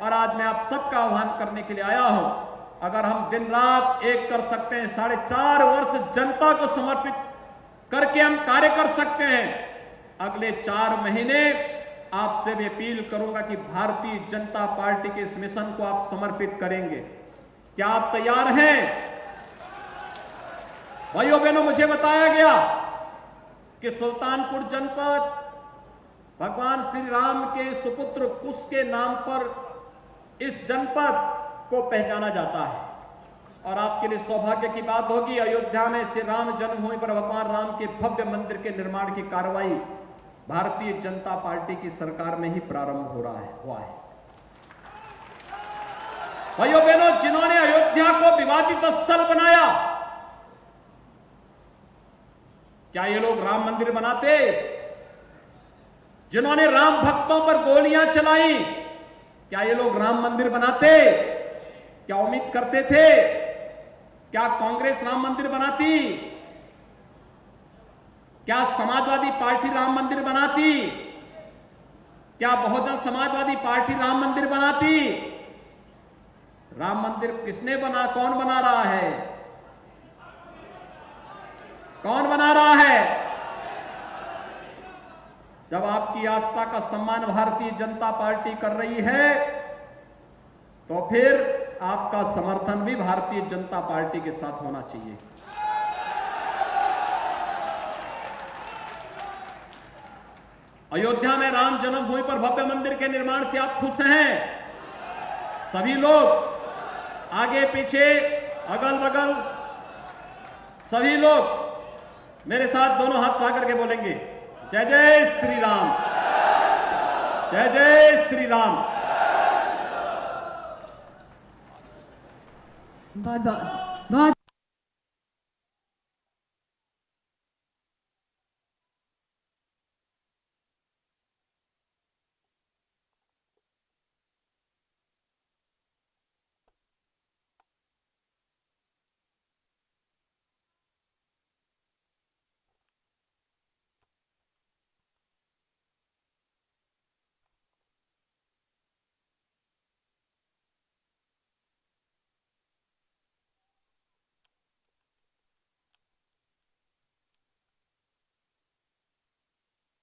और आज मैं आप सबका आह्वान करने के लिए आया हूं। अगर हम दिन रात एक कर सकते हैं, 4.5 वर्ष जनता को समर्पित करके हम कार्य कर सकते हैं, अगले 4 महीने आपसे भी अपील करूंगा कि भारतीय जनता पार्टी के इस मिशन को आप समर्पित करेंगे। क्या आप तैयार हैं? भाइयों बहनों, मुझे बताया गया कि सुल्तानपुर जनपद भगवान श्री राम के सुपुत्र कुश के नाम पर इस जनपद को पहचाना जाता है और आपके लिए सौभाग्य की बात होगी, अयोध्या में श्री राम जन्मभूमि पर भगवान राम के भव्य मंदिर के निर्माण की कार्रवाई भारतीय जनता पार्टी की सरकार में ही प्रारंभ हुआ है। भाइयों बहनों, जिन्होंने अयोध्या को विवादित स्थल बनाया, क्या ये लोग राम मंदिर बनाते? जिन्होंने राम भक्तों पर गोलियां चलाई, क्या ये लोग राम मंदिर बनाते? क्या उम्मीद करते थे क्या कांग्रेस राम मंदिर बनाती? क्या समाजवादी पार्टी राम मंदिर बनाती? क्या बहुजन समाजवादी पार्टी राम मंदिर बनाती? राम मंदिर किसने बना? कौन बना रहा है? कौन बना रहा है? जब आपकी आस्था का सम्मान भारतीय जनता पार्टी कर रही है, तो फिर आपका समर्थन भी भारतीय जनता पार्टी के साथ होना चाहिए। अयोध्या में राम जन्मभूमि पर भव्य मंदिर के निर्माण से आप खुश हैं? सभी लोग आगे पीछे अगल बगल सभी लोग मेरे साथ दोनों हाथ पा करके बोलेंगे, जय जय श्री राम, जय जय श्री राम। बहुत